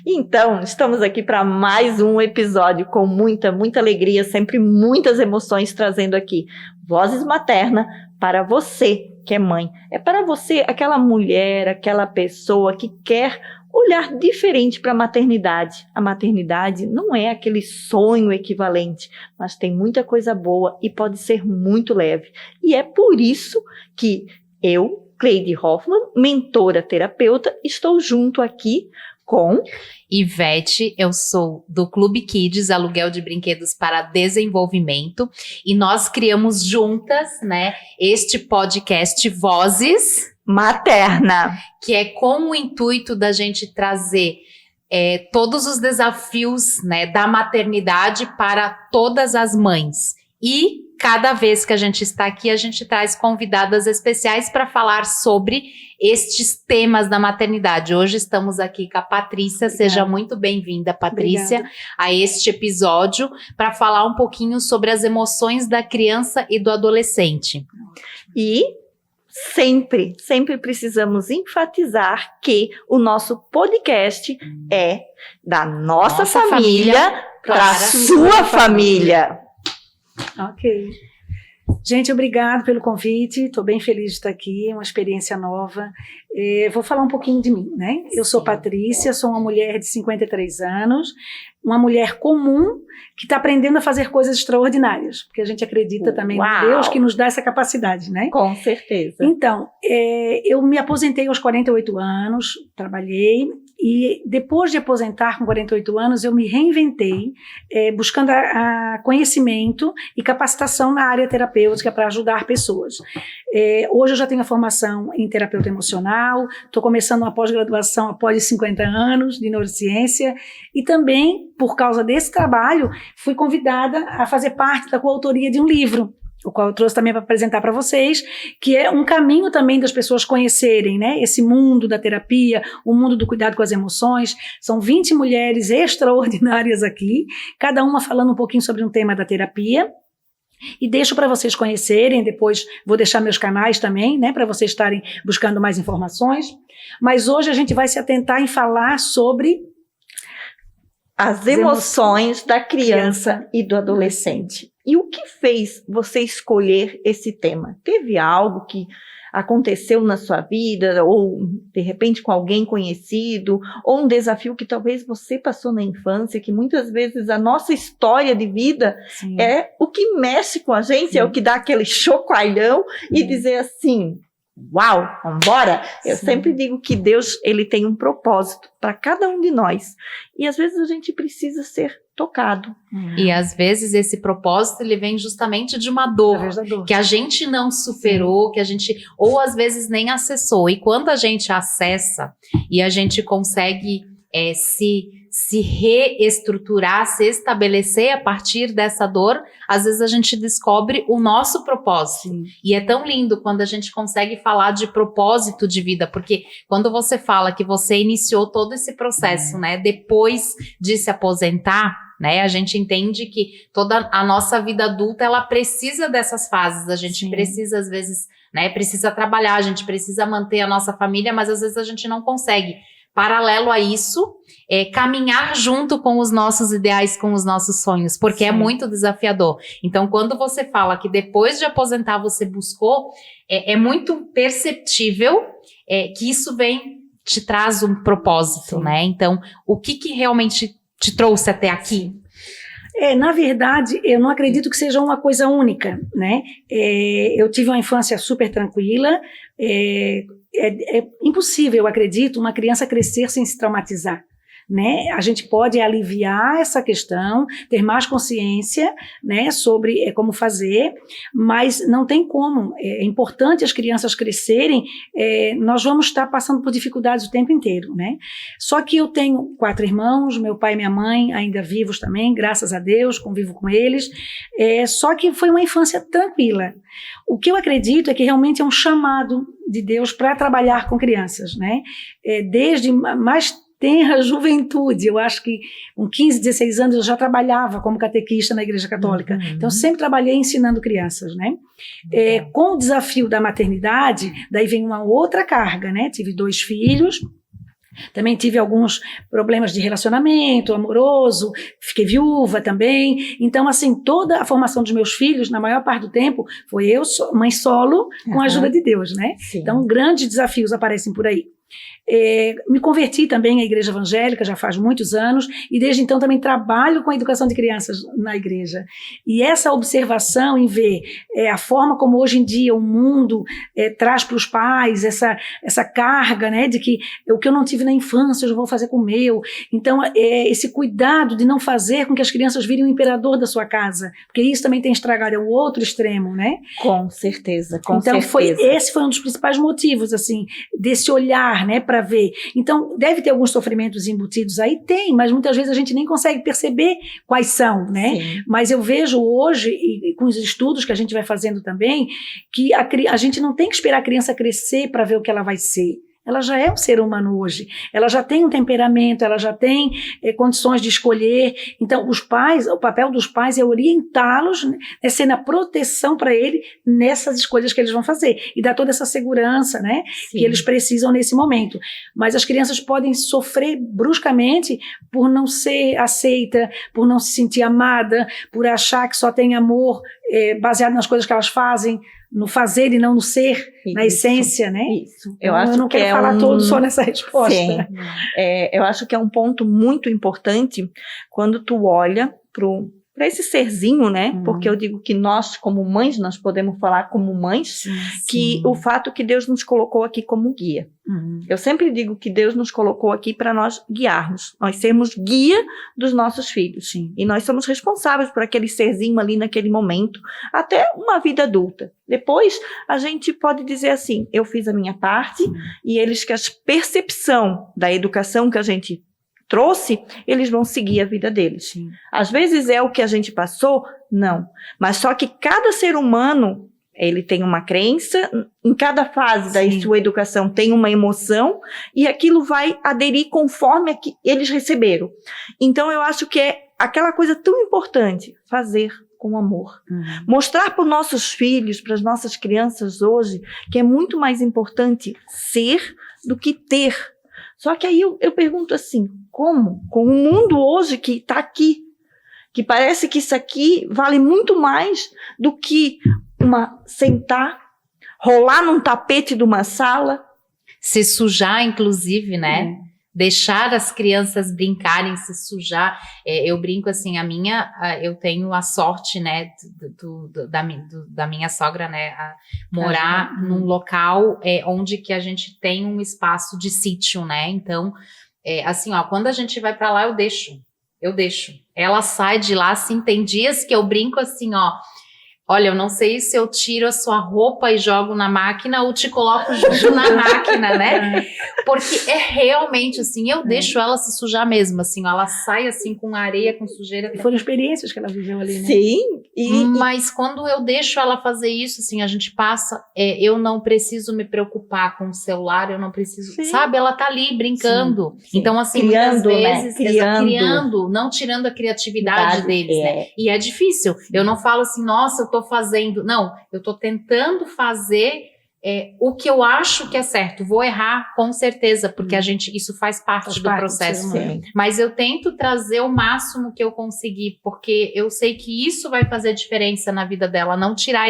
Então, estamos aqui para mais um episódio com muita alegria, sempre muitas emoções, trazendo aqui Vozes Materna para você que é mãe. É para você, aquela mulher, aquela pessoa que quer olhar diferente para a maternidade. A maternidade não é aquele sonho equivalente, mas tem muita coisa boa e pode ser muito leve. E é por isso que eu, Cleide Hoffmann, mentora terapeuta, estou junto aqui com Ivete. Eu sou do Clube Kids, aluguel de brinquedos para desenvolvimento, e nós criamos juntas, né, este podcast Vozes Materna, que é com o intuito da gente trazer todos os desafios, né, da maternidade para todas as mães. E cada vez que a gente está aqui, a gente traz convidadas especiais para falar sobre estes temas da maternidade. Hoje estamos aqui com a Patrícia. Obrigada. Seja muito bem-vinda, Patrícia. Obrigada. A este episódio para falar um pouquinho sobre as emoções da criança e do adolescente. E sempre precisamos enfatizar que o nosso podcast é da nossa família para a sua família. Ok. Gente, obrigado pelo convite, estou bem feliz de estar aqui, uma experiência nova. Vou falar um pouquinho de mim, né? Eu sou Patrícia, sou uma mulher de 53 anos, uma mulher comum que está aprendendo a fazer coisas extraordinárias, porque a gente acredita também em Deus que nos dá essa capacidade, né? Com certeza. Então, eu me aposentei aos 48 anos, trabalhei, e depois de aposentar com 48 anos, eu me reinventei, buscando conhecimento e capacitação na área terapêutica para ajudar pessoas. Hoje eu já tenho a formação em terapeuta emocional, estou começando uma pós-graduação após 50 anos de neurociência, e também, por causa desse trabalho, fui convidada a fazer parte da coautoria de um livro, o qual eu trouxe também para apresentar para vocês, que é um caminho também das pessoas conhecerem, né, esse mundo da terapia, o mundo do cuidado com as emoções. São 20 mulheres extraordinárias aqui, cada uma falando um pouquinho sobre um tema da terapia. E deixo para vocês conhecerem, depois vou deixar meus canais também, né, para vocês estarem buscando mais informações. Mas hoje a gente vai se atentar em falar sobre as emoções da criança e do adolescente. E o que fez você escolher esse tema? Teve algo que aconteceu na sua vida, ou de repente com alguém conhecido, ou um desafio que talvez você passou na infância, que muitas vezes a nossa história de vida Sim. é o que mexe com a gente, Sim. é o que dá aquele chocalhão e dizer assim, uau, vambora? Eu sempre digo que Deus, ele tem um propósito para cada um de nós, e às vezes a gente precisa ser tocado. E às vezes esse propósito ele vem justamente de uma dor que a gente não superou, Sim. que a gente ou às vezes nem acessou, e quando a gente acessa e a gente consegue se reestruturar, se estabelecer a partir dessa dor, às vezes a gente descobre o nosso propósito. Sim. E é tão lindo quando a gente consegue falar de propósito de vida, porque quando você fala que você iniciou todo esse processo, né, depois de se aposentar, né, a gente entende que toda a nossa vida adulta, ela precisa dessas fases, a gente Sim. precisa às vezes, né, precisa trabalhar, a gente precisa manter a nossa família, mas às vezes a gente não consegue. Paralelo a isso, caminhar junto com os nossos ideais, com os nossos sonhos, porque Sim. é muito desafiador. Então, quando você fala que depois de aposentar você buscou, é muito perceptível que isso te traz um propósito, Sim. né? Então, o que realmente te trouxe até aqui? Na verdade, eu não acredito que seja uma coisa única, né? Eu tive uma infância super tranquila, é impossível, eu acredito, uma criança crescer sem se traumatizar, né? A gente pode aliviar essa questão, ter mais consciência, né, sobre como fazer, mas não tem como. É importante as crianças crescerem, nós vamos estar passando por dificuldades o tempo inteiro, né? Só que eu tenho 4 irmãos, meu pai e minha mãe ainda vivos também, graças a Deus, convivo com eles, só que foi uma infância tranquila. O que eu acredito é que realmente é um chamado de Deus para trabalhar com crianças, né? Desde mais tenra juventude, eu acho que com 15, 16 anos eu já trabalhava como catequista na Igreja Católica, então sempre trabalhei ensinando crianças, né? Com o desafio da maternidade, daí vem uma outra carga, né? Tive 2 filhos, Também tive alguns problemas de relacionamento amoroso, fiquei viúva também. Então, assim, toda a formação dos meus filhos, na maior parte do tempo, foi eu, mãe solo, com a ajuda de Deus, né? Sim. Então, grandes desafios aparecem por aí. Me converti também à igreja evangélica já faz muitos anos e desde então também trabalho com a educação de crianças na igreja. E essa observação em ver a forma como hoje em dia o mundo traz para os pais essa carga, né, de que o que eu não tive na infância eu já vou fazer com o meu. Então, esse cuidado de não fazer com que as crianças virem o imperador da sua casa, porque isso também tem estragado, é o outro extremo, né? Com certeza, com então, certeza. Esse foi um dos principais motivos, assim, desse olhar, né, para ver. Então, deve ter alguns sofrimentos embutidos aí? Tem, mas muitas vezes a gente nem consegue perceber quais são, né? Sim. Mas eu vejo hoje, e com os estudos que a gente vai fazendo também, que a gente não tem que esperar a criança crescer para ver o que ela vai ser. Ela já é um ser humano hoje, ela já tem um temperamento, ela já tem condições de escolher. Então, os pais, o papel dos pais é orientá-los, né, ser na proteção para ele nessas escolhas que eles vão fazer e dar toda essa segurança, né, que eles precisam nesse momento. Mas as crianças podem sofrer bruscamente por não ser aceita, por não se sentir amada, por achar que só tem amor baseado nas coisas que elas fazem, no fazer e não no ser, isso, na essência, né? Isso. Eu não quero falar todo só nessa resposta. Sim. Eu acho que é um ponto muito importante quando tu olha para esse serzinho, né? Porque eu digo que nós, como mães, nós podemos falar como mães, que o fato que Deus nos colocou aqui como guia. Eu sempre digo que Deus nos colocou aqui para nós guiarmos, nós sermos guia dos nossos filhos. Sim. E nós somos responsáveis por aquele serzinho ali naquele momento, até uma vida adulta. Depois, a gente pode dizer assim, eu fiz a minha parte, e eles que a percepção da educação que a gente trouxe, eles vão seguir a vida deles. Sim. Às vezes é o que a gente passou? Não. Mas só que cada ser humano, ele tem uma crença, em cada fase da sua educação tem uma emoção, e aquilo vai aderir conforme eles receberam. Então, eu acho que é aquela coisa tão importante, fazer com amor. Mostrar para os nossos filhos, para as nossas crianças hoje, que é muito mais importante ser do que ter. Só que aí eu pergunto assim, como? Com o mundo hoje que está aqui, que parece que isso aqui vale muito mais do que sentar, rolar num tapete de uma sala. Se sujar, inclusive, né? Deixar as crianças brincarem, se sujar. Eu brinco assim, eu tenho a sorte, né, da minha sogra, né, a morar num local onde que a gente tem um espaço de sítio, né, então, assim, ó, quando a gente vai pra lá, eu deixo. Ela sai de lá, assim, tem dias que eu brinco assim, ó, olha, eu não sei se eu tiro a sua roupa e jogo na máquina ou te coloco junto na máquina, né? Porque é realmente assim, eu deixo ela se sujar mesmo, assim, ela sai assim com areia, com sujeira. E foram experiências que ela viveu ali, né? Sim. Mas quando eu deixo ela fazer isso, assim, a gente passa, eu não preciso me preocupar com o celular, eu não preciso, sabe? Ela tá ali brincando. Sim. Então, assim, criando, muitas vezes, né? Criando, não tirando a criatividade deles, né? E é difícil. Eu não falo assim, nossa, eu tô fazendo. Não, eu tô tentando fazer o que eu acho que é certo. Vou errar, com certeza, porque isso faz parte do processo. Mas eu tento trazer o máximo que eu conseguir, porque eu sei que isso vai fazer diferença na vida dela, não tirar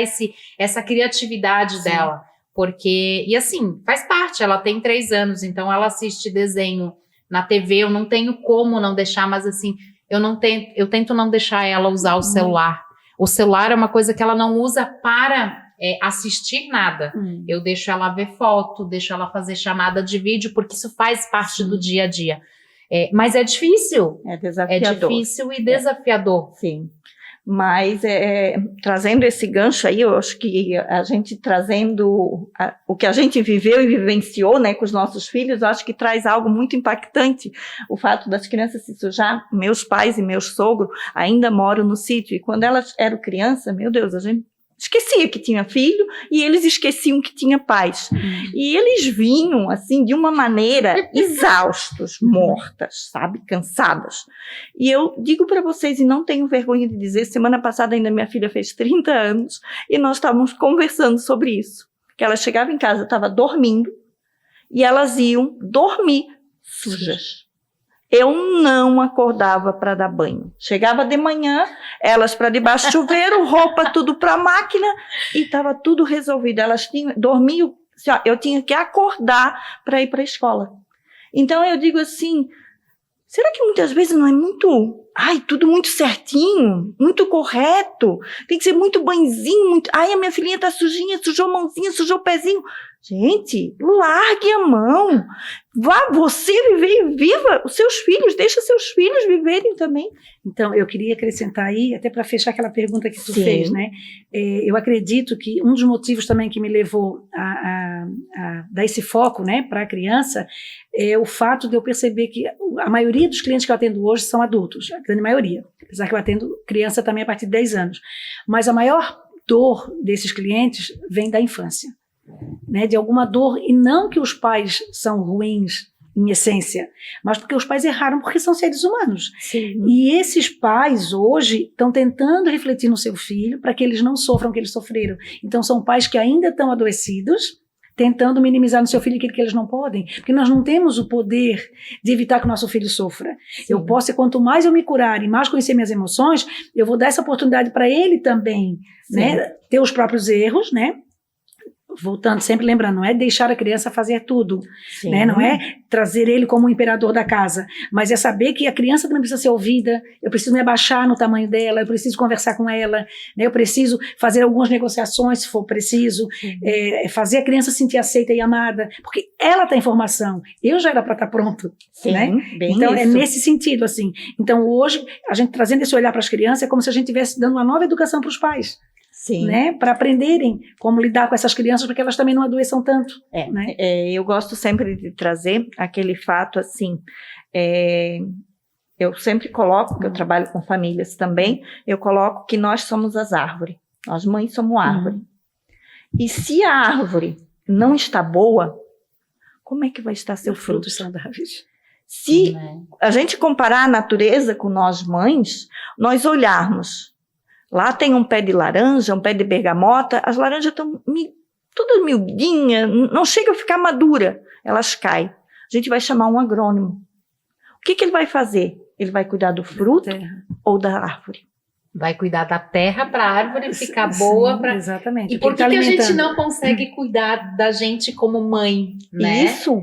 essa criatividade dela. Porque, e assim, faz parte, ela tem 3 anos, então ela assiste desenho na TV, eu não tenho como não deixar, mas assim, eu tento não deixar ela usar o celular. O celular é uma coisa que ela não usa para assistir nada. Eu deixo ela ver foto, deixo ela fazer chamada de vídeo, porque isso faz parte do dia a dia. Mas é difícil. É desafiador. É difícil e desafiador. Sim. Mas trazendo esse gancho aí, eu acho que a gente trazendo o que a gente viveu e vivenciou, né, com os nossos filhos, eu acho que traz algo muito impactante, o fato das crianças se sujar. Meus pais e meu sogro ainda moram no sítio, e quando elas eram crianças, meu Deus, a gente esquecia que tinha filho e eles esqueciam que tinha pais. E eles vinham, assim, de uma maneira exaustos, mortas, sabe, cansadas. E eu digo para vocês, e não tenho vergonha de dizer, semana passada ainda minha filha fez 30 anos e nós estávamos conversando sobre isso. Que ela chegava em casa, estava dormindo e elas iam dormir sujas. Eu não acordava para dar banho. Chegava de manhã, elas para debaixo do chuveiro, roupa tudo para a máquina e estava tudo resolvido. Elas dormiam, eu tinha que acordar para ir para a escola. Então eu digo assim, será que muitas vezes não é muito, tudo muito certinho, muito correto, tem que ser muito banhozinho, a minha filhinha tá sujinha, sujou a mãozinha, sujou o pezinho. Gente, largue a mão, vá você viver e viva os seus filhos, deixa seus filhos viverem também. Então, eu queria acrescentar aí, até para fechar aquela pergunta que tu fez, né? Eu acredito que um dos motivos também que me levou a dar esse foco, né, para a criança, é o fato de eu perceber que a maioria dos clientes que eu atendo hoje são adultos, a grande maioria, apesar que eu atendo criança também a partir de 10 anos. Mas a maior dor desses clientes vem da infância, né, de alguma dor, e não que os pais são ruins em essência, mas porque os pais erraram, porque são seres humanos. Sim. E esses pais hoje estão tentando refletir no seu filho para que eles não sofram o que eles sofreram. Então são pais que ainda estão adoecidos, tentando minimizar no seu filho aquilo que eles não podem, porque nós não temos o poder de evitar que o nosso filho sofra. Sim. Eu posso, quanto mais eu me curar e mais conhecer minhas emoções, eu vou dar essa oportunidade para ele também, né, ter os próprios erros, né? Voltando, sempre lembrando, não é deixar a criança fazer tudo, né? Não é trazer ele como o imperador da casa, mas é saber que a criança também precisa ser ouvida, eu preciso me abaixar no tamanho dela, eu preciso conversar com ela, né? Eu preciso fazer algumas negociações, se for preciso, fazer a criança se sentir aceita e amada, porque ela tem informação, eu já era para estar pronto, né? Então é nesse sentido, assim. Então hoje, a gente trazendo esse olhar para as crianças, é como se a gente estivesse dando uma nova educação para os pais. Sim. Né, para aprenderem como lidar com essas crianças, para que elas também não adoeçam tanto. Né? Eu gosto sempre de trazer aquele fato assim, eu sempre coloco, porque eu trabalho com famílias também, eu coloco que nós somos as árvores, nós mães somos árvore. E se a árvore não está boa, como é que vai estar seu fruto? Saudáveis. Se a gente comparar a natureza com nós mães, nós olharmos, lá tem um pé de laranja, um pé de bergamota, as laranjas estão todas miudinhas, não chega a ficar madura, elas caem. A gente vai chamar um agrônomo. O que ele vai fazer? Ele vai cuidar do fruto ou da árvore? Vai cuidar da terra para a árvore ficar boa. Exatamente. E por que a gente não consegue cuidar da gente como mãe, né? Isso.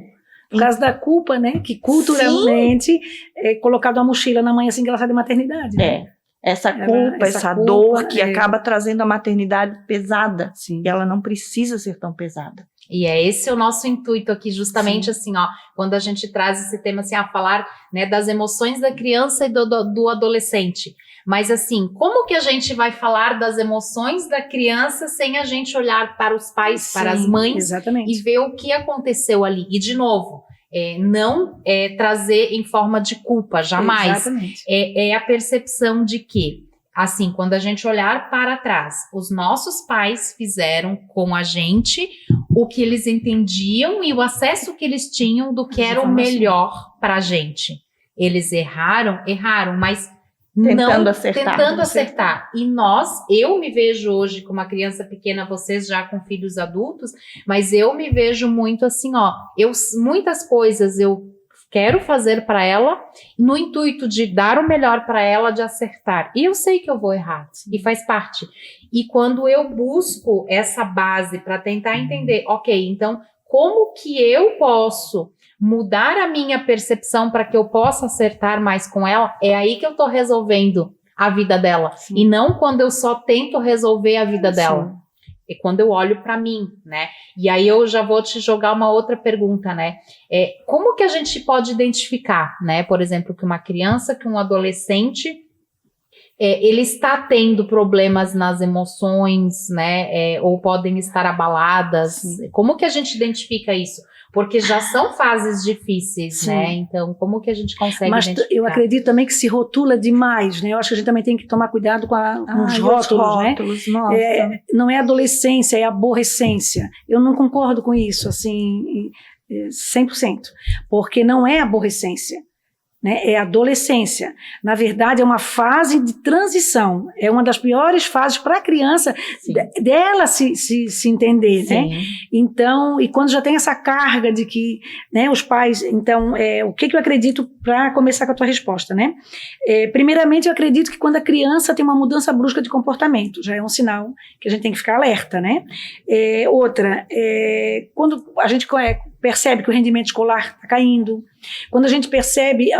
Por causa da culpa, né? Que culturalmente é colocado uma mochila na mãe assim que ela sai da maternidade. Né? Essa culpa, essa dor que acaba trazendo a maternidade pesada. Sim. E ela não precisa ser tão pesada. E esse o nosso intuito aqui, justamente assim, quando a gente traz esse tema assim, a falar, né, das emoções da criança e do adolescente. Mas assim, como que a gente vai falar das emoções da criança sem a gente olhar para os pais, para as mães, e ver o que aconteceu ali? E de novo, não trazer em forma de culpa, jamais. É a percepção de que, assim, quando a gente olhar para trás, os nossos pais fizeram com a gente o que eles entendiam e o acesso que eles tinham do que era o melhor para a gente. Eles erraram, mas tentando acertar. E eu me vejo hoje com uma criança pequena, vocês já com filhos adultos, mas eu me vejo muito assim, muitas coisas eu quero fazer para ela no intuito de dar o melhor para ela, de acertar. E eu sei que eu vou errar, e faz parte. E quando eu busco essa base para tentar entender, então, como que eu posso mudar a minha percepção para que eu possa acertar mais com ela, é aí que eu estou resolvendo a vida dela. Sim. E não quando eu só tento resolver a vida dela. É quando eu olho para mim, né? E aí eu já vou te jogar uma outra pergunta, né? Como que a gente pode identificar, né? Por exemplo, que uma criança, que um adolescente, ele está tendo problemas nas emoções, né? Ou podem estar abaladas. Sim. Como que a gente identifica isso? Porque já são fases difíceis, né? Então, como que a gente consegue identificar? Eu acredito também que se rotula demais, né? Eu acho que a gente também tem que tomar cuidado com os rótulos, né? Nossa. Não é adolescência, é aborrecência. Eu não concordo com isso, assim, 100%. Porque não é aborrecência. né, é a adolescência. Na verdade, é uma fase de transição. É uma das piores fases para a criança dela se entender, né? Então, e quando já tem essa carga de que, né, os pais... Então, o que eu acredito para começar com a tua resposta, né? Primeiramente, eu acredito que quando a criança tem uma mudança brusca de comportamento, já é um sinal que a gente tem que ficar alerta, né? Outra, quando a gente percebe que o rendimento escolar está caindo, quando a gente percebe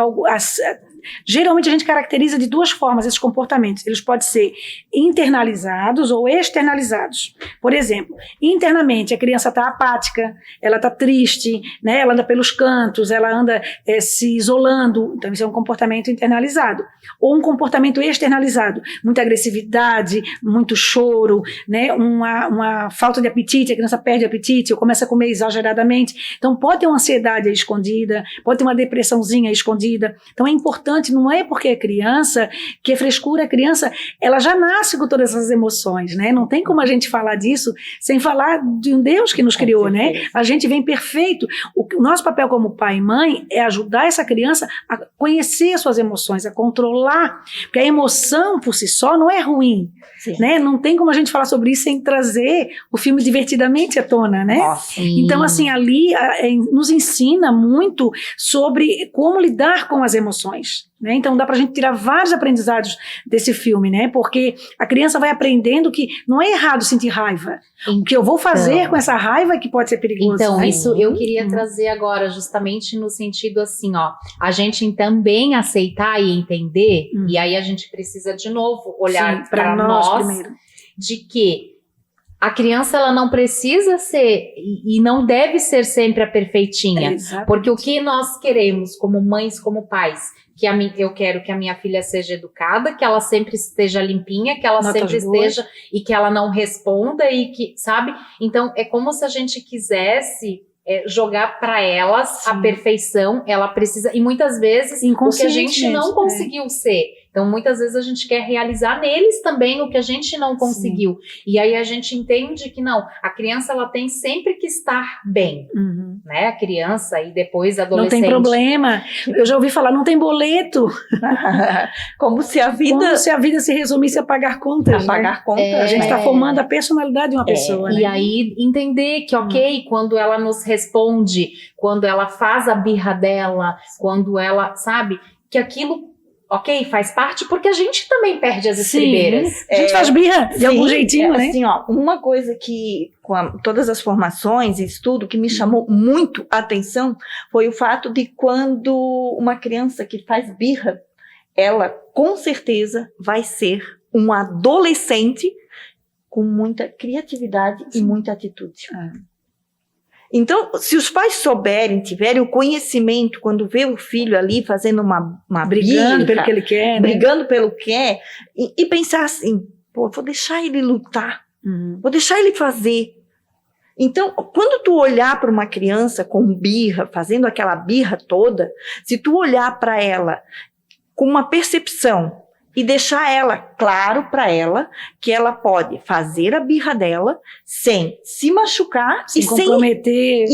geralmente a gente caracteriza de duas formas esses comportamentos. Eles podem ser internalizados ou externalizados. Por exemplo, internamente a criança está apática, ela está triste, né? Ela anda pelos cantos, ela anda se isolando. Então isso é um comportamento internalizado. Ou um comportamento externalizado, muita agressividade, muito choro, né? Uma falta de apetite, a criança perde apetite ou começa a comer exageradamente. Então pode ter uma ansiedade escondida, pode ter uma depressãozinha escondida. Então é importante, não é porque é criança que é frescura. A criança, ela já nasce com todas essas emoções, né? Não tem como a gente falar disso sem falar de um Deus que nos criou, né? A gente vem perfeito. O nosso papel como pai e mãe é ajudar essa criança a conhecer as suas emoções, a controlar, porque a emoção por si só não é ruim, né? Não tem como a gente falar sobre isso sem trazer o filme Divertidamente à tona, né? Então, assim, ali nos ensina muito sobre como lidar com as emoções, né? Então dá pra gente tirar vários aprendizados desse filme, né? Porque a criança vai aprendendo que não é errado sentir raiva. O que eu vou fazer com essa raiva é que pode ser perigoso. Então, né? isso eu queria trazer agora, justamente no sentido assim, ó, a gente também aceitar e entender, e aí a gente precisa de novo olhar para nós primeiro, de que a criança, ela não precisa ser e não deve ser sempre a perfeitinha. Porque o que nós queremos como mães, como pais, eu quero que a minha filha seja educada, que ela sempre esteja limpinha, que ela sempre esteja e que ela não responda e que, sabe? Então, é como se a gente quisesse jogar para elas a perfeição. Ela precisa, e muitas vezes o que a gente não conseguiu ser. Então, muitas vezes a gente quer realizar neles também o que a gente não conseguiu. E aí a gente entende que não, a criança, ela tem sempre que estar bem, né? A criança e depois a adolescente. Não tem problema. Eu já ouvi falar, não tem boleto. Como se a vida se resumisse a pagar contas. Pagar contas. A gente está formando a personalidade de uma pessoa, né? E aí entender que, quando ela nos responde, quando ela faz a birra dela, quando ela, sabe, que aquilo faz parte, porque a gente também perde as estribeiras. A gente faz birra de algum jeitinho, né? Assim, uma coisa que, todas as formações e estudo, que me chamou muito a atenção, foi o fato de quando uma criança que faz birra, ela, com certeza, vai ser um adolescente com muita criatividade e muita atitude. Então, se os pais souberem, tiverem o conhecimento, quando vê o filho ali fazendo uma brigando birra, pelo que ele quer, brigando pelo que quer, e pensar assim, vou deixar ele lutar, vou deixar ele fazer. Então, quando tu olhar para uma criança com birra, fazendo aquela birra toda, se tu olhar para ela com uma percepção e deixar claro para ela que ela pode fazer a birra dela sem se machucar sem comprometer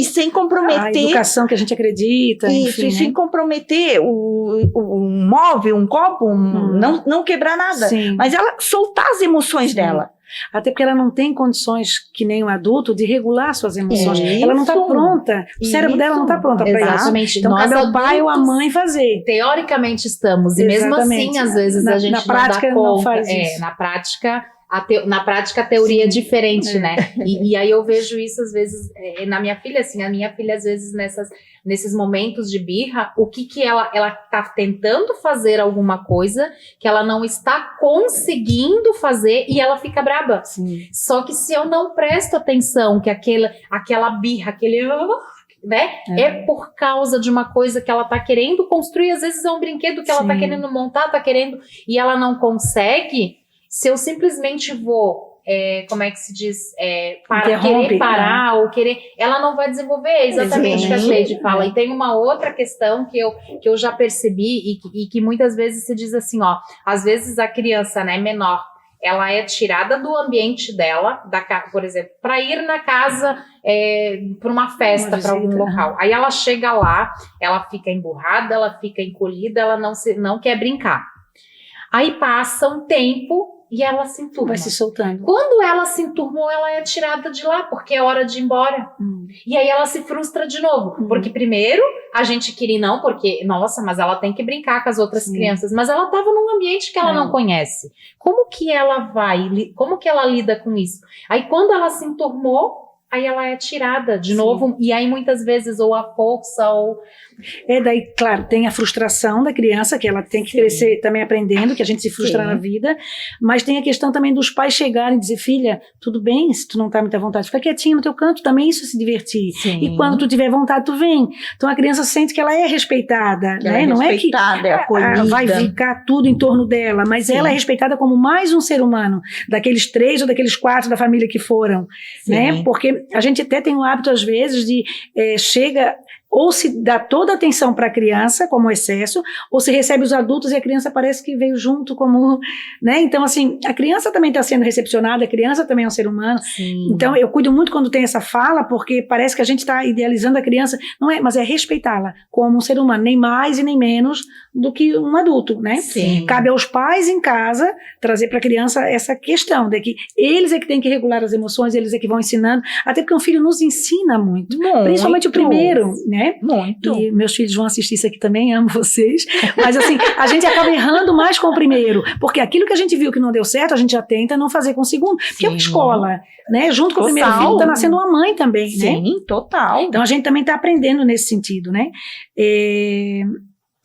a educação que a gente acredita. Isso, enfim, sem comprometer um móvel, um copo, não quebrar nada. Mas ela soltar as emoções dela. Até porque ela não tem condições, que nem um adulto, de regular suas emoções. Ela não está pronta. O cérebro dela não está pronta para isso. Então, cabe ao pai ou à mãe fazer. Teoricamente estamos. E mesmo assim, às vezes, a gente na prática não dá conta. Não faz isso. Na prática, a teoria é diferente, né? E aí eu vejo isso, às vezes, na minha filha, assim, a minha filha, às vezes, nesses momentos de birra, o que ela tá tentando fazer alguma coisa que ela não está conseguindo fazer e ela fica braba. Só que se eu não presto atenção que aquela birra, né? É por causa de uma coisa que ela tá querendo construir, às vezes é um brinquedo que ela tá querendo montar, e ela não consegue. Se eu simplesmente vou, como é que se diz, querer parar ou querer, ela não vai desenvolver exatamente o que a Cleide fala. E tem uma outra questão que eu já percebi e que muitas vezes se diz assim, às vezes a criança, né, menor, ela é tirada do ambiente dela, por exemplo, para ir na casa, para uma festa, para algum local. Aí ela chega lá, ela fica emburrada, ela fica encolhida, ela não quer brincar. Aí passa um tempo e ela se enturma. Vai se soltando. Quando ela se enturmou, ela é tirada de lá, porque é hora de ir embora. E aí ela se frustra de novo. Porque primeiro, a gente queria não, porque, nossa, mas ela tem que brincar com as outras crianças. Mas ela estava num ambiente que ela não conhece. Como que ela lida com isso? Aí quando ela se enturmou, aí ela é tirada de novo. E aí muitas vezes ou a força ou... Daí, claro, tem a frustração da criança, que ela tem que crescer também aprendendo, que a gente se frustra na vida, mas tem a questão também dos pais chegarem e dizer, filha, tudo bem, se tu não tá muita vontade, fica quietinha no teu canto, também isso é se divertir. E quando tu tiver vontade, tu vem. Então a criança sente que ela é respeitada, né? Não é que vai ficar tudo em torno dela, mas ela é respeitada como mais um ser humano, daqueles 3 ou daqueles 4 da família que foram, né? Porque a gente até tem o hábito, às vezes, de chega... Ou se dá toda a atenção para a criança, como excesso, ou se recebe os adultos e a criança parece que veio junto como, né? Então, assim, a criança também está sendo recepcionada, a criança também é um ser humano. Então, eu cuido muito quando tem essa fala, porque parece que a gente está idealizando a criança, não é, mas é respeitá-la como um ser humano, nem mais e nem menos do que um adulto, né? Cabe aos pais em casa trazer para a criança essa questão de que eles é que têm que regular as emoções, eles é que vão ensinando, até porque um filho nos ensina muito. Principalmente o primeiro, né? Muito. E meus filhos vão assistir isso aqui também, amo vocês. Mas assim, a gente acaba errando mais com o primeiro, porque aquilo que a gente viu que não deu certo, a gente já tenta não fazer com o segundo, porque é uma escola, né? Junto com o primeiro filho está nascendo uma mãe também, né? Sim, total. Então a gente também está aprendendo nesse sentido, né?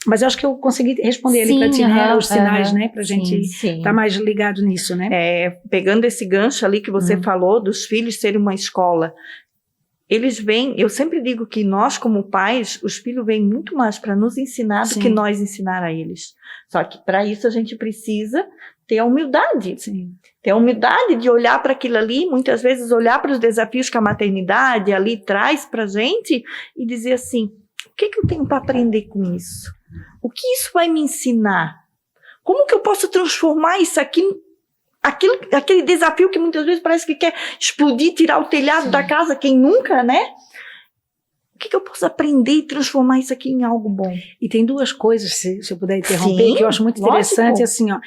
Mas eu acho que eu consegui responder ali para ti, né? Os sinais, né? Pra gente estar mais ligado nisso, né? Pegando esse gancho ali que você falou, dos filhos serem uma escola, eles vêm, eu sempre digo que nós como pais, os filhos vêm muito mais para nos ensinar do que nós ensinar a eles. Só que para isso a gente precisa ter a humildade. Ter a humildade de olhar para aquilo ali, muitas vezes olhar para os desafios que a maternidade ali traz para a gente e dizer assim, o que eu tenho para aprender com isso? O que isso vai me ensinar? Como que eu posso transformar isso aqui aquele desafio que muitas vezes parece que quer explodir, tirar o telhado da casa, quem nunca, né? O que eu posso aprender e transformar isso aqui em algo bom? E tem 2 coisas, se eu puder interromper, que eu acho muito interessante, assim, ó,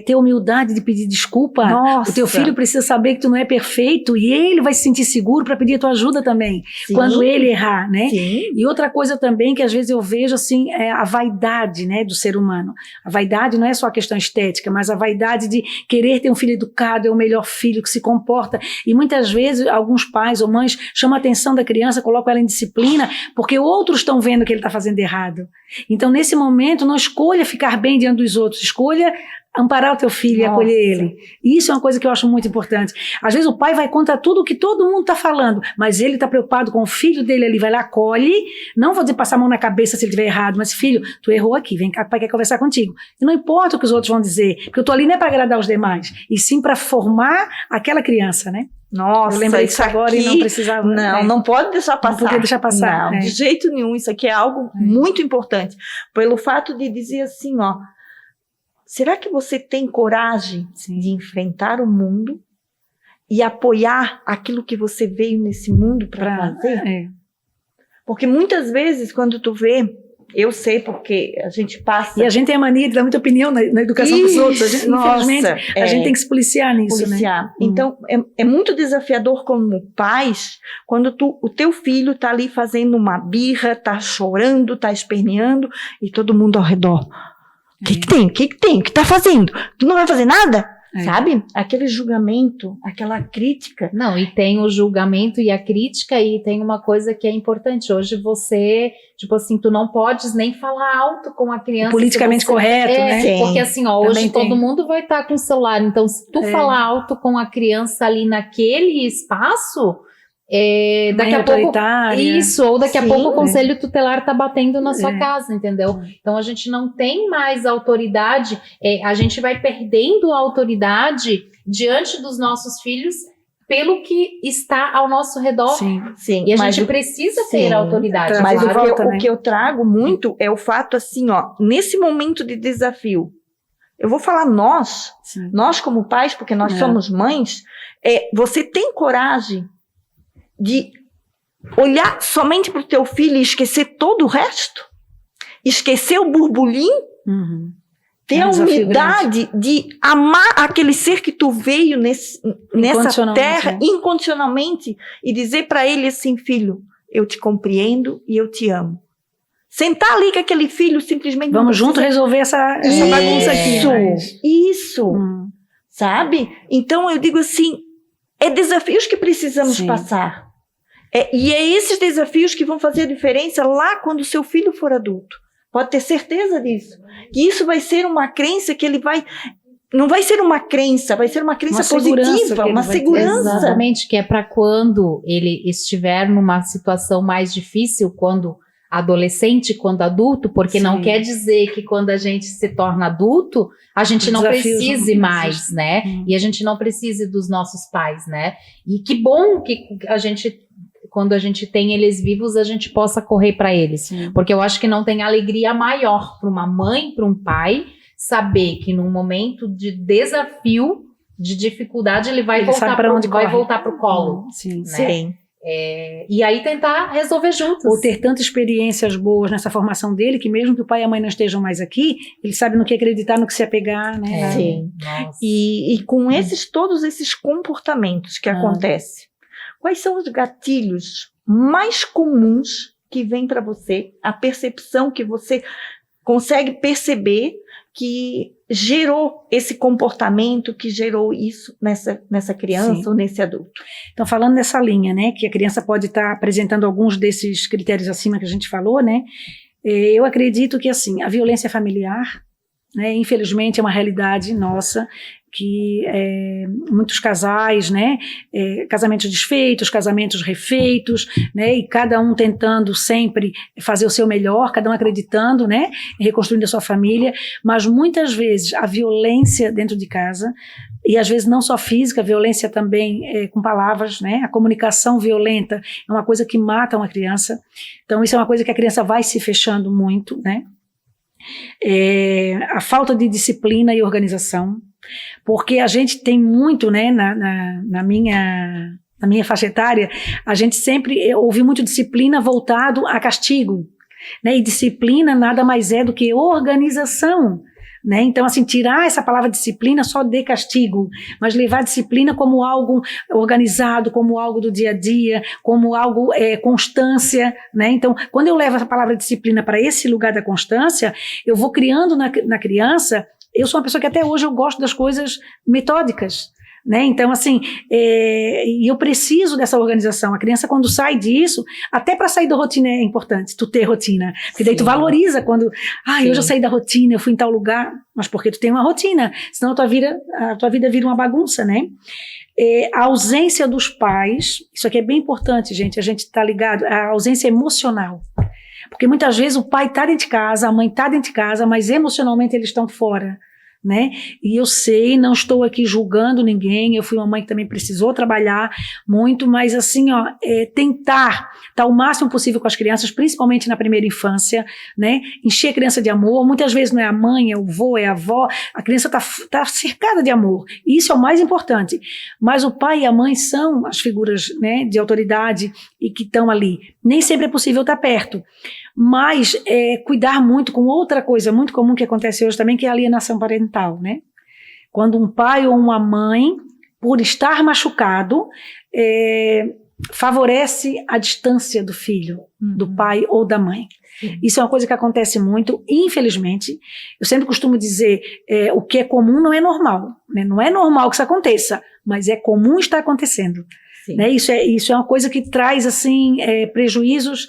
ter humildade de pedir desculpa. O teu filho precisa saber que tu não é perfeito e ele vai se sentir seguro para pedir a tua ajuda também, quando ele errar, né? E outra coisa também que às vezes eu vejo, assim, é a vaidade, né, do ser humano. A vaidade não é só a questão estética, mas a vaidade de querer ter um filho educado, é o melhor filho que se comporta. E muitas vezes alguns pais ou mães chamam a atenção da criança, colocam ela em disciplina, porque outros estão vendo que ele está fazendo errado. Então, nesse momento, não escolha ficar bem diante dos outros, escolha amparar o teu filho e acolher ele. Isso é uma coisa que eu acho muito importante. Às vezes o pai vai contra tudo o que todo mundo está falando, mas ele está preocupado com o filho dele ali, vai lá, acolhe, não vou dizer passar a mão na cabeça se ele estiver errado, mas filho, tu errou aqui, vem cá, o pai quer conversar contigo. E não importa o que os outros vão dizer, porque eu estou ali não é para agradar os demais, e sim para formar aquela criança, né? Nossa, eu lembrei disso agora e não precisava. Não pode deixar passar. Não podia deixar passar. Não, de jeito nenhum, isso aqui é algo muito importante, pelo fato de dizer assim, ó, será que você tem coragem de enfrentar o mundo e apoiar aquilo que você veio nesse mundo para fazer? Porque muitas vezes, quando tu vê, eu sei porque a gente passa... E a gente tem a mania de dar muita opinião na educação dos outros. Infelizmente, a gente tem que se policiar nisso, né? Então, é muito desafiador como pais, quando o teu filho está ali fazendo uma birra, está chorando, está esperneando, e todo mundo ao redor... O que tem? O que tá fazendo? Tu não vai fazer nada? Sabe? Aquele julgamento, aquela crítica. Não, e tem o julgamento e a crítica, e tem uma coisa que é importante. Hoje você, tipo assim, tu não podes nem falar alto com a criança. Politicamente correto, né? Sim. Porque assim, ó, hoje todo mundo vai estar com o celular. Então, se tu falar alto com a criança ali naquele espaço... daqui a pouco isso, ou daqui a pouco o conselho tutelar tá batendo na sua casa, entendeu? Então a gente não tem mais autoridade, a gente vai perdendo a autoridade diante dos nossos filhos pelo que está ao nosso redor. Sim. E a gente precisa ter autoridade. Mas o que eu trago muito é o fato assim, ó, nesse momento de desafio, eu vou falar nós como pais, porque nós somos mães, você tem coragem de olhar somente para o teu filho e esquecer todo o resto? Esquecer o burburinho? Ter a humildade de amar aquele ser que tu veio nessa terra incondicionalmente e dizer para ele assim, filho, eu te compreendo e eu te amo. Sentar ali com aquele filho simplesmente... Vamos juntos resolver essa bagunça aqui. Isso. Sabe? Então eu digo assim, desafios que precisamos passar. E esses desafios que vão fazer a diferença lá quando o seu filho for adulto. Pode ter certeza disso. Que isso vai ser uma crença que ele vai... Não vai ser uma crença, vai ser uma crença positiva, uma segurança. Exatamente, que é para quando ele estiver numa situação mais difícil, quando adolescente, quando adulto, porque não quer dizer que quando a gente se torna adulto, a gente não precise mais, né? E a gente não precise dos nossos pais, né? E que bom que a gente... Quando a gente tem eles vivos, a gente possa correr para eles. Porque eu acho que não tem alegria maior para uma mãe, para um pai, saber que num momento de desafio, de dificuldade, ele vai voltar para o colo. Né? E aí tentar resolver juntos. Ou ter tantas experiências boas nessa formação dele, que mesmo que o pai e a mãe não estejam mais aqui, ele sabe no que acreditar, no que se apegar, né? E com todos esses comportamentos que acontecem, quais são os gatilhos mais comuns que vêm para você, a percepção que você consegue perceber que gerou esse comportamento, que gerou isso nessa criança ou nesse adulto? Então, falando nessa linha, né, que a criança pode estar apresentando alguns desses critérios acima que a gente falou, né, eu acredito que, assim, a violência familiar, né, infelizmente é uma realidade nossa, que muitos casais, né, casamentos desfeitos, casamentos refeitos, né, e cada um tentando sempre fazer o seu melhor, cada um acreditando, né, reconstruindo a sua família, mas muitas vezes a violência dentro de casa, e às vezes não só física, a violência também com palavras, né, a comunicação violenta é uma coisa que mata uma criança, então isso é uma coisa que a criança vai se fechando muito, né, a falta de disciplina e organização, porque a gente tem muito, né, na minha faixa etária, a gente sempre ouviu muito disciplina voltado a castigo, né, e disciplina nada mais é do que organização, né, então assim, tirar essa palavra disciplina só de castigo, mas levar a disciplina como algo organizado, como algo do dia a dia, como algo constância, né, então quando eu levo essa palavra disciplina para esse lugar da constância, eu vou criando na criança. Eu sou uma pessoa que até hoje eu gosto das coisas metódicas, né? Então, assim, eu preciso dessa organização. A criança, quando sai disso, até para sair da rotina é importante, tu ter rotina. Porque daí tu valoriza quando, eu já saí da rotina, eu fui em tal lugar, mas porque tu tem uma rotina, senão a tua vida vira uma bagunça, né? A ausência dos pais, isso aqui é bem importante, gente, a gente tá ligado, a ausência emocional. Porque muitas vezes o pai está dentro de casa, a mãe está dentro de casa, mas emocionalmente eles estão fora, né? E eu sei, não estou aqui julgando ninguém, eu fui uma mãe que também precisou trabalhar muito, mas assim, tentar estar o máximo possível com as crianças, principalmente na primeira infância, né? Encher a criança de amor, muitas vezes não é a mãe, é o vô, é a avó, a criança tá cercada de amor, e isso é o mais importante, mas o pai e a mãe são as figuras, né, de autoridade e que estão ali, nem sempre é possível estar perto, mas cuidar muito com outra coisa muito comum que acontece hoje também, que é a alienação parental, né? Quando um pai ou uma mãe, por estar machucado, favorece a distância do filho, do pai ou da mãe. Isso é uma coisa que acontece muito, infelizmente. Eu sempre costumo dizer, o que é comum não é normal, né? Não é normal que isso aconteça, mas é comum estar acontecendo. Né? Isso é uma coisa que traz assim, prejuízos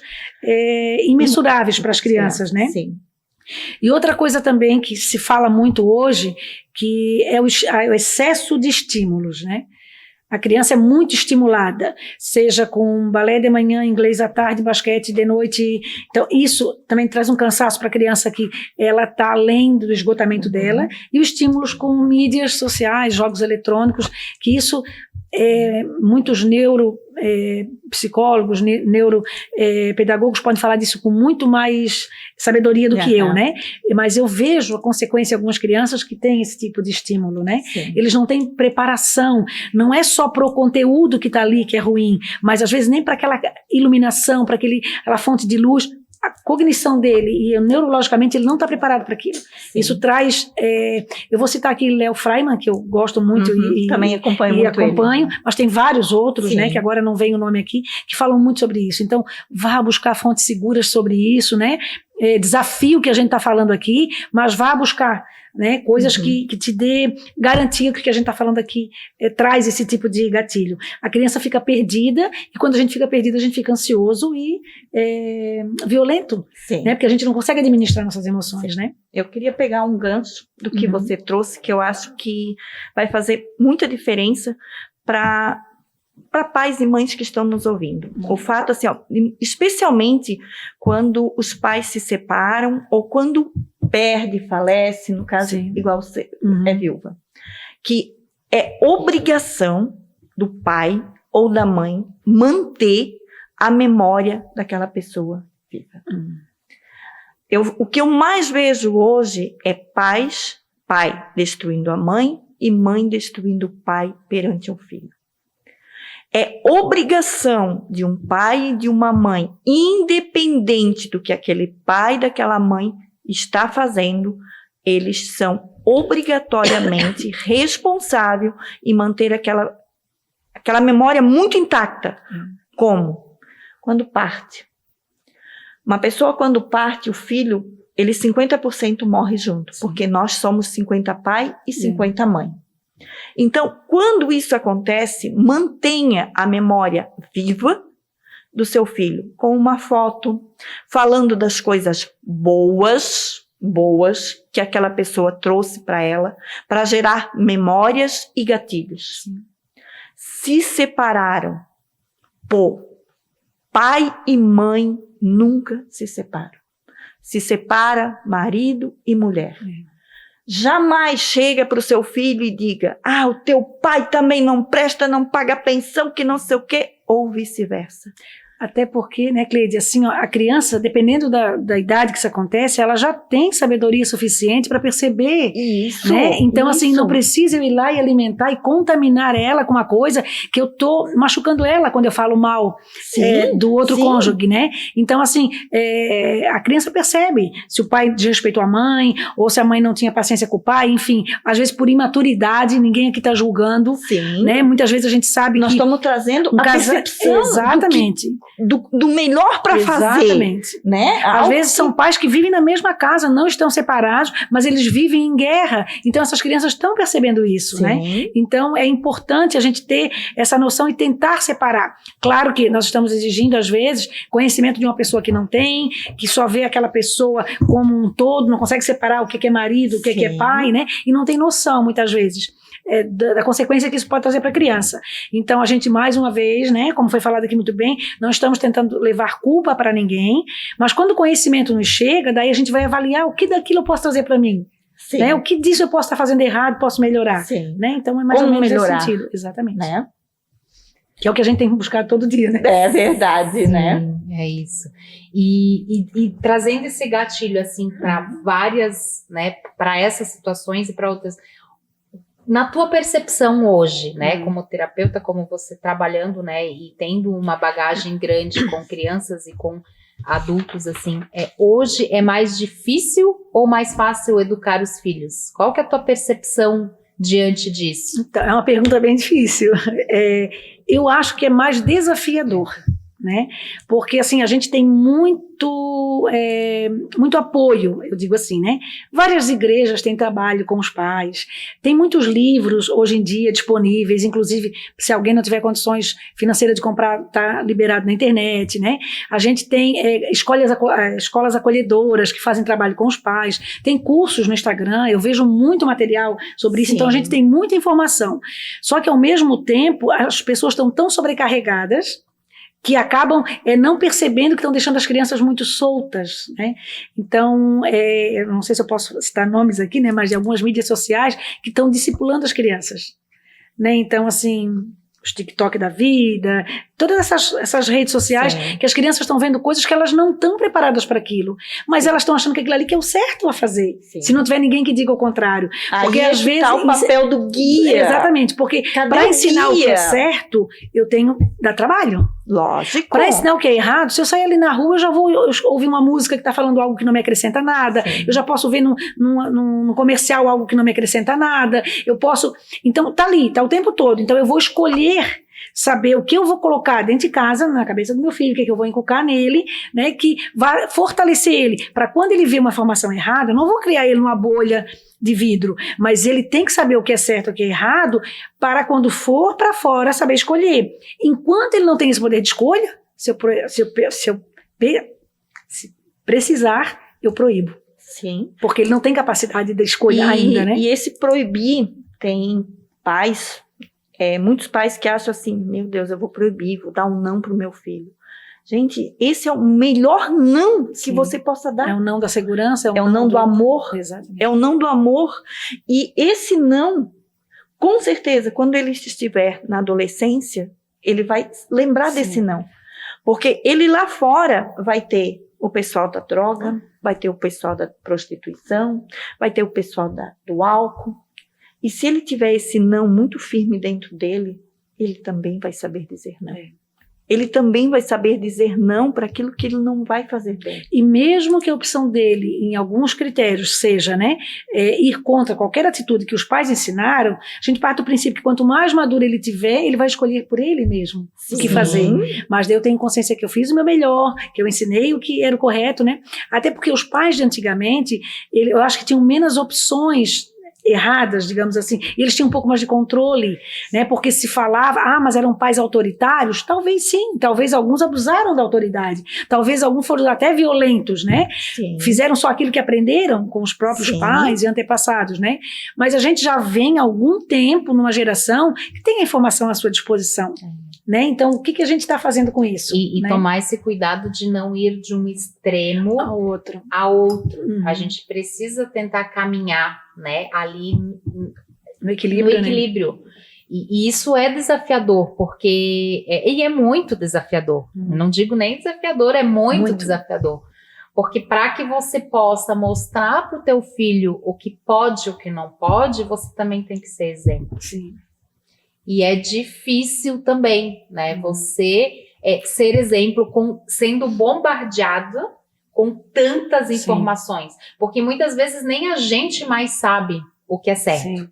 imensuráveis para as crianças, né? Sim. E outra coisa também que se fala muito hoje, que é o excesso de estímulos, né? A criança é muito estimulada, seja com balé de manhã, inglês à tarde, basquete de noite. Então, isso também traz um cansaço para a criança, que ela está além do esgotamento dela. E os estímulos com mídias sociais, jogos eletrônicos, que isso muitos neuropsicólogos, neuropedagogos podem falar disso com muito mais sabedoria do que eu, né? Mas eu vejo a consequência em algumas crianças que têm esse tipo de estímulo, né? Sim. Eles não têm preparação, não é só para o conteúdo que está ali que é ruim, mas às vezes nem para aquela iluminação, para aquela fonte de luz. A cognição dele e neurologicamente ele não está preparado para aquilo. Sim. Isso traz, eu vou citar aqui Léo Freiman, que eu gosto muito e também acompanho muito ele. Mas tem vários outros, Sim. né, que agora não vem o nome aqui, que falam muito sobre isso. Então, vá buscar fontes seguras sobre isso, né? Desafio que a gente está falando aqui, mas vá buscar, né, coisas que te dê garantia que o que a gente está falando aqui traz esse tipo de gatilho. A criança fica perdida, e quando a gente fica perdida, a gente fica ansioso e violento, né, porque a gente não consegue administrar nossas emoções, né? Eu queria pegar um gancho do que você trouxe, que eu acho que vai fazer muita diferença para pais e mães que estão nos ouvindo. O fato, assim, especialmente quando os pais se separam ou quando perde, falece, no caso, Sim. igual você é viúva, que é obrigação do pai ou da mãe manter a memória daquela pessoa viva. O que eu mais vejo hoje é pai destruindo a mãe e mãe destruindo o pai perante um filho. É obrigação de um pai e de uma mãe, independente do que aquele pai e daquela mãe está fazendo, eles são obrigatoriamente responsáveis em manter aquela memória muito intacta. Como? Quando parte. Uma pessoa, quando parte, o filho, ele 50% morre junto, porque nós somos 50 pai e 50 mãe. Então, quando isso acontece, mantenha a memória viva do seu filho, com uma foto, falando das coisas boas que aquela pessoa trouxe para ela, para gerar memórias e gatilhos. Se separaram, pai e mãe nunca se separam. Se separa marido e mulher. Jamais chega para o seu filho e diga, o teu pai também não presta, não paga pensão, que não sei o quê, ou vice-versa. Até porque, né, Cleide, assim, a criança, dependendo da idade que isso acontece, ela já tem sabedoria suficiente para perceber. Isso, né? Então, isso. assim, não precisa eu ir lá e alimentar e contaminar ela com uma coisa que eu tô machucando ela quando eu falo mal do outro cônjuge, né? Então, assim, a criança percebe se o pai desrespeitou a mãe, ou se a mãe não tinha paciência com o pai, enfim, às vezes por imaturidade, ninguém aqui está julgando, né? Muitas vezes a gente sabe nós estamos trazendo a percepção exatamente. Do melhor para fazer, né? Às vezes são pais que vivem na mesma casa, não estão separados, mas eles vivem em guerra, então essas crianças estão percebendo isso, né? Então é importante a gente ter essa noção e tentar separar. Claro que nós estamos exigindo às vezes conhecimento de uma pessoa que não tem, que só vê aquela pessoa como um todo, não consegue separar o que é marido, o que é pai, né? E não tem noção muitas vezes da consequência que isso pode trazer para a criança. Então a gente mais uma vez, né, como foi falado aqui muito bem, não estamos tentando levar culpa para ninguém, mas quando o conhecimento nos chega, daí a gente vai avaliar o que daquilo eu posso trazer para mim, né? O que disso eu posso estar fazendo errado, posso melhorar, né? Então é mais ou menos nesse sentido, exatamente, né? Que é o que a gente tem que buscar todo dia, né? É verdade, né? É isso. E trazendo esse gatilho assim para várias, né, para essas situações e para outras. Na tua percepção hoje, né, como terapeuta, como você trabalhando, né, e tendo uma bagagem grande com crianças e com adultos, assim, hoje é mais difícil ou mais fácil educar os filhos? Qual que é a tua percepção diante disso? Então, é uma pergunta bem difícil. Eu acho que é mais desafiador, né? Porque assim, a gente tem muito apoio, eu digo assim, né? Várias igrejas têm trabalho com os pais, tem muitos livros hoje em dia disponíveis, inclusive se alguém não tiver condições financeiras de comprar, tá liberado na internet, né? A gente tem escolas acolhedoras que fazem trabalho com os pais, tem cursos no Instagram, eu vejo muito material sobre isso, então a gente tem muita informação, só que ao mesmo tempo as pessoas estão tão sobrecarregadas que acabam não percebendo que estão deixando as crianças muito soltas, né? Então, eu não sei se eu posso citar nomes aqui, né? Mas de algumas mídias sociais que estão discipulando as crianças, né? Então, assim, os TikTok da vida, todas essas redes sociais, Sim. que as crianças estão vendo coisas que elas não estão preparadas para aquilo, mas elas estão achando que aquilo ali que é o certo a fazer, Sim. se não tiver ninguém que diga o contrário. Porque Aí às vezes tá o papel do guia. Exatamente, porque Cadê para o ensinar o que guia? é certo, eu tenho dá trabalho. Lógico. Para ensinar o que é errado, se eu sair ali na rua, eu já vou ouvir uma música que está falando algo que não me acrescenta nada. Sim. Eu já posso ver num comercial algo que não me acrescenta nada. Eu posso. Então, tá ali, tá o tempo todo. Então, eu vou escolher saber o que eu vou colocar dentro de casa, na cabeça do meu filho, o que é que eu vou inculcar nele, né, que vai fortalecer ele. Para quando ele vê uma informação errada, eu não vou criar ele numa bolha de vidro, mas ele tem que saber o que é certo e o que é errado, para quando for para fora saber escolher. Enquanto ele não tem esse poder de escolha, se precisar, eu proíbo. Sim. Porque ele não tem capacidade de escolha ainda, né? E esse proibir, tem pais, muitos pais que acham assim, meu Deus, eu vou proibir, vou dar um não pro meu filho. Gente, esse é o melhor não que Sim. você possa dar. É o não da segurança, É o não do amor. Exatamente. É o não do amor. E esse não, com certeza, quando ele estiver na adolescência, ele vai lembrar Sim. desse não. Porque ele lá fora vai ter o pessoal da droga, vai ter o pessoal da prostituição, vai ter o pessoal do álcool. E se ele tiver esse não muito firme dentro dele, ele também vai saber dizer não. Ele também vai saber dizer não para aquilo que ele não vai fazer bem. E mesmo que a opção dele, em alguns critérios, seja, né, ir contra qualquer atitude que os pais ensinaram, a gente parte do princípio que quanto mais maduro ele tiver, ele vai escolher por ele mesmo o que fazer. Mas daí eu tenho consciência que eu fiz o meu melhor, que eu ensinei o que era o correto, né? Até porque os pais de antigamente, eu acho que tinham menos opções erradas, digamos assim, e eles tinham um pouco mais de controle, né, porque se falava, mas eram pais autoritários, talvez sim, talvez alguns abusaram da autoridade, talvez alguns foram até violentos, né, Sim. fizeram só aquilo que aprenderam com os próprios Sim. pais e antepassados, né, mas a gente já vem há algum tempo numa geração que tem a informação à sua disposição, né, então o que a gente está fazendo com isso? E né? tomar esse cuidado de não ir de um extremo A outro. a outro. Uhum. A gente precisa tentar caminhar, né, ali No equilíbrio, no equilíbrio. E isso é desafiador, porque e é muito desafiador. Não digo nem desafiador, é muito desafiador. Porque para que você possa mostrar para o teu filho o que pode e o que não pode, você também tem que ser exemplo. Sim. E é difícil também, né? Você ser exemplo sendo bombardeado com tantas informações. Porque muitas vezes nem a gente mais sabe o que é certo. Sim.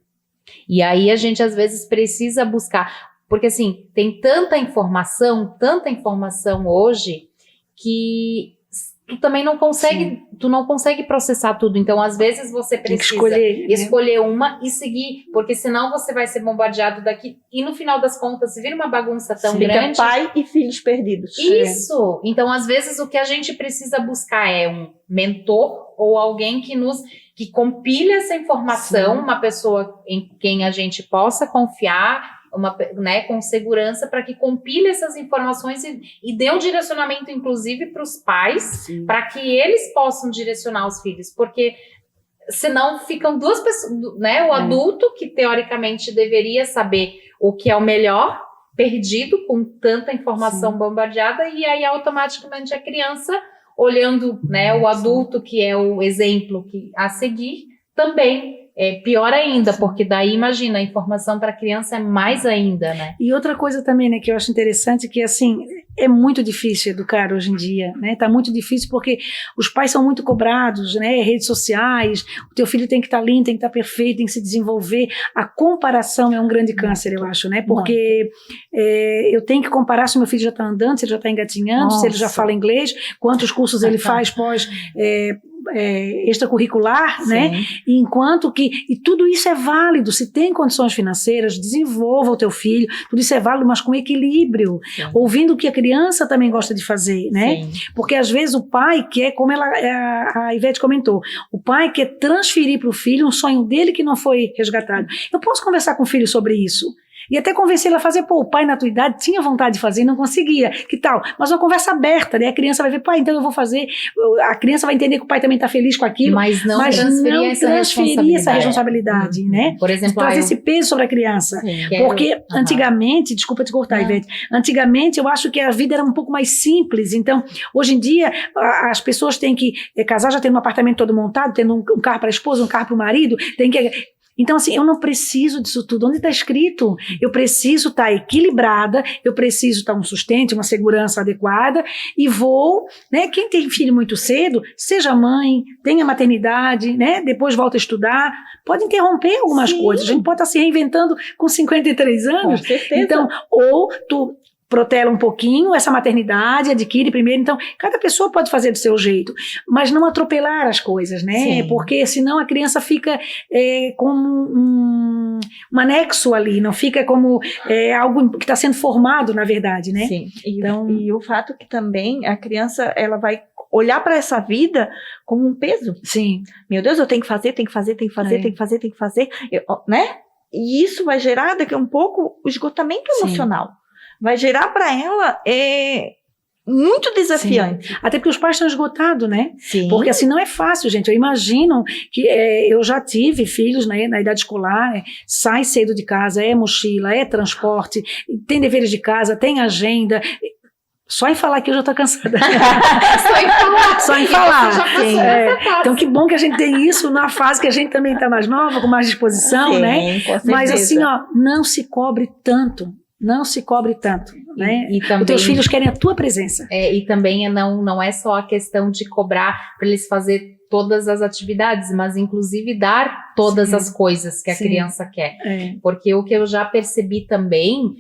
E aí a gente às vezes precisa buscar. Porque assim, tem tanta informação hoje, que tu também não consegue, tu não consegue processar tudo. Então, às vezes, você precisa escolher uma e seguir, porque senão você vai ser bombardeado daqui, e no final das contas, se vira uma bagunça tão grande. Fica pai e filhos perdidos. Isso! Então, às vezes, o que a gente precisa buscar é um mentor ou alguém que compile essa informação, uma pessoa em quem a gente possa confiar, né, com segurança, para que compile essas informações e dê um direcionamento, inclusive, para os pais, para que eles possam direcionar os filhos, porque senão ficam duas pessoas, né, o adulto, que teoricamente deveria saber o que é o melhor, perdido com tanta informação bombardeada, e aí automaticamente a criança, olhando, né, o adulto, que é o exemplo a seguir, também pior ainda, porque daí, imagina, a informação para a criança é mais ainda, né? E outra coisa também, né, que eu acho interessante, que assim, é muito difícil educar hoje em dia, né? Tá muito difícil porque os pais são muito cobrados, né? Redes sociais, o teu filho tem que estar lindo, tem que estar perfeito, tem que se desenvolver. A comparação é um grande câncer, eu acho, né? Porque eu tenho que comparar se meu filho já está andando, se ele já está engatinhando, se ele já fala inglês, quantos cursos ele faz pós extracurricular, né? Enquanto que, e tudo isso é válido, se tem condições financeiras, desenvolva o teu filho, tudo isso é válido, mas com equilíbrio, ouvindo o que a criança também gosta de fazer, né? Porque às vezes o pai quer, como a Ivete comentou, o pai quer transferir para o filho um sonho dele que não foi resgatado. Eu posso conversar com o filho sobre isso. E até convencer ela a fazer, o pai na tua idade tinha vontade de fazer e não conseguia, que tal? Mas uma conversa aberta, né? A criança vai ver, pai, então eu vou fazer, a criança vai entender que o pai também está feliz com aquilo, mas não transferir essa responsabilidade, né? Por exemplo, trazer esse peso sobre a criança. Sim. Porque antigamente, desculpa te cortar, Ivete, antigamente eu acho que a vida era um pouco mais simples, então hoje em dia as pessoas têm que casar já tendo um apartamento todo montado, tendo um carro para a esposa, um carro para o marido, tem que... Então, assim, eu não preciso disso tudo. Onde está escrito? Eu preciso estar equilibrada, eu preciso estar um sustento, uma segurança adequada, e vou, né? Quem tem filho muito cedo, seja mãe, tenha maternidade, né? Depois volta a estudar, pode interromper algumas coisas. A gente pode estar se reinventando com 53 anos. Com certeza. Então, ou tu protela um pouquinho essa maternidade, adquire primeiro, então cada pessoa pode fazer do seu jeito, mas não atropelar as coisas, né? Sim. Porque senão a criança fica como um anexo ali, não fica como algo que está sendo formado, na verdade, né? Sim, e o fato que também a criança, ela vai olhar para essa vida como um peso. Sim. Meu Deus, eu tenho que fazer, né? E isso vai gerar daqui a um pouco o esgotamento emocional. Vai gerar para ela muito desafiante. Sim. Até porque os pais estão esgotados, né? Sim. Porque assim não é fácil, gente. Eu imagino que eu já tive filhos, né, na idade escolar, sai cedo de casa, é mochila, é transporte, tem deveres de casa, tem agenda. Só em falar que eu já estou cansada. Só em falar. Então, que bom que a gente tem isso na fase que a gente também está mais nova, com mais disposição, Sim, né? com certeza. Mas assim, não se cobre tanto. Não se cobre tanto, né? E também, os teus filhos querem a tua presença. E também não é só a questão de cobrar para eles fazer todas as atividades, mas inclusive dar todas as coisas que a criança quer. Porque o que eu já percebi também,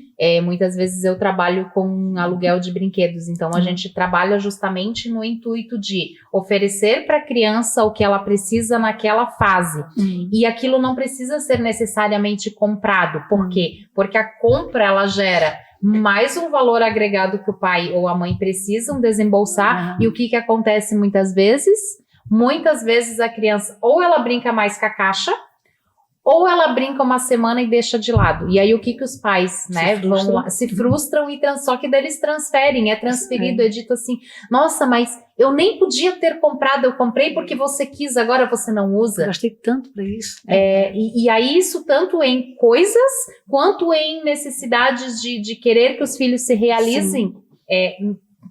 muitas vezes eu trabalho com aluguel de brinquedos, então a gente trabalha justamente no intuito de oferecer para a criança o que ela precisa naquela fase. E aquilo não precisa ser necessariamente comprado. Por quê? Porque a compra, ela gera mais um valor agregado que o pai ou a mãe precisam desembolsar. E o que acontece muitas vezes? Muitas vezes a criança, ou ela brinca mais com a caixa, ou ela brinca uma semana e deixa de lado. E aí o que os pais, né, se frustram e só que daí eles transferem, é transferido, é dito assim, nossa, mas eu nem podia ter comprado, eu comprei porque você quis, agora você não usa. Eu gastei tanto para isso. E aí isso tanto em coisas, quanto em necessidades de querer que os filhos se realizem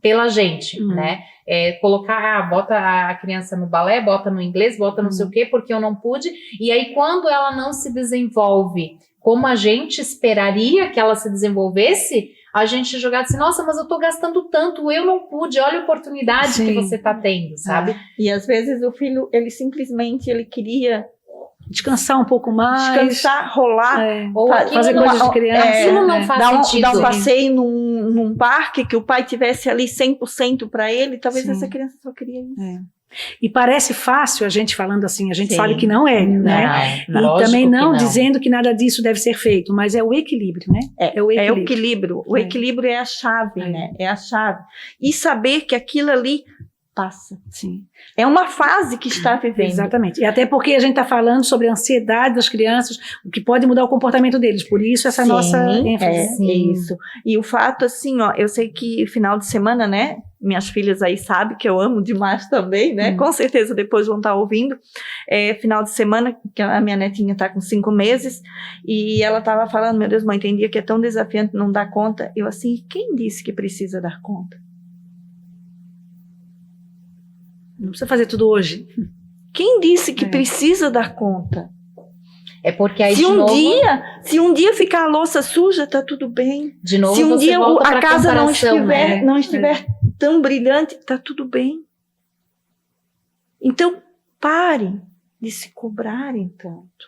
pela gente, né? Colocar, bota a criança no balé, bota no inglês, bota não sei o quê, porque eu não pude. E aí, quando ela não se desenvolve como a gente esperaria que ela se desenvolvesse, a gente jogar assim, nossa, mas eu tô gastando tanto, eu não pude, olha a oportunidade que você tá tendo, sabe? E às vezes o filho, ele simplesmente, ele queria descansar um pouco mais. Descansar, rolar. Ou fazer coisas de criança. Aquilo não faz sentido. Dar um passeio num parque que o pai tivesse ali 100% para ele. Talvez essa criança só queria isso. E parece fácil a gente falando assim, a gente sabe que não é, né? Não, e também não dizendo que nada disso deve ser feito, mas é o equilíbrio, né? É o equilíbrio. O equilíbrio é a chave, né? É a chave. E saber que aquilo ali passa. Sim. É uma fase que está vivendo. Exatamente. E até porque a gente está falando sobre a ansiedade das crianças, o que pode mudar o comportamento deles. Por isso essa nossa ênfase. É isso. E o fato, assim, eu sei que final de semana, né? Minhas filhas aí sabem que eu amo demais também, né? Com certeza depois vão estar ouvindo. Final de semana, que a minha netinha está com 5 meses, e ela estava falando, meu Deus, mãe, tem dia que é tão desafiante não dar conta. Eu assim, quem disse que precisa dar conta? Não precisa fazer tudo hoje. Quem disse que precisa dar conta? É porque aí se um dia ficar a louça suja, tá tudo bem. De novo, se um dia a casa não estiver né? tão brilhante, tá tudo bem. Então, parem de se cobrarem tanto.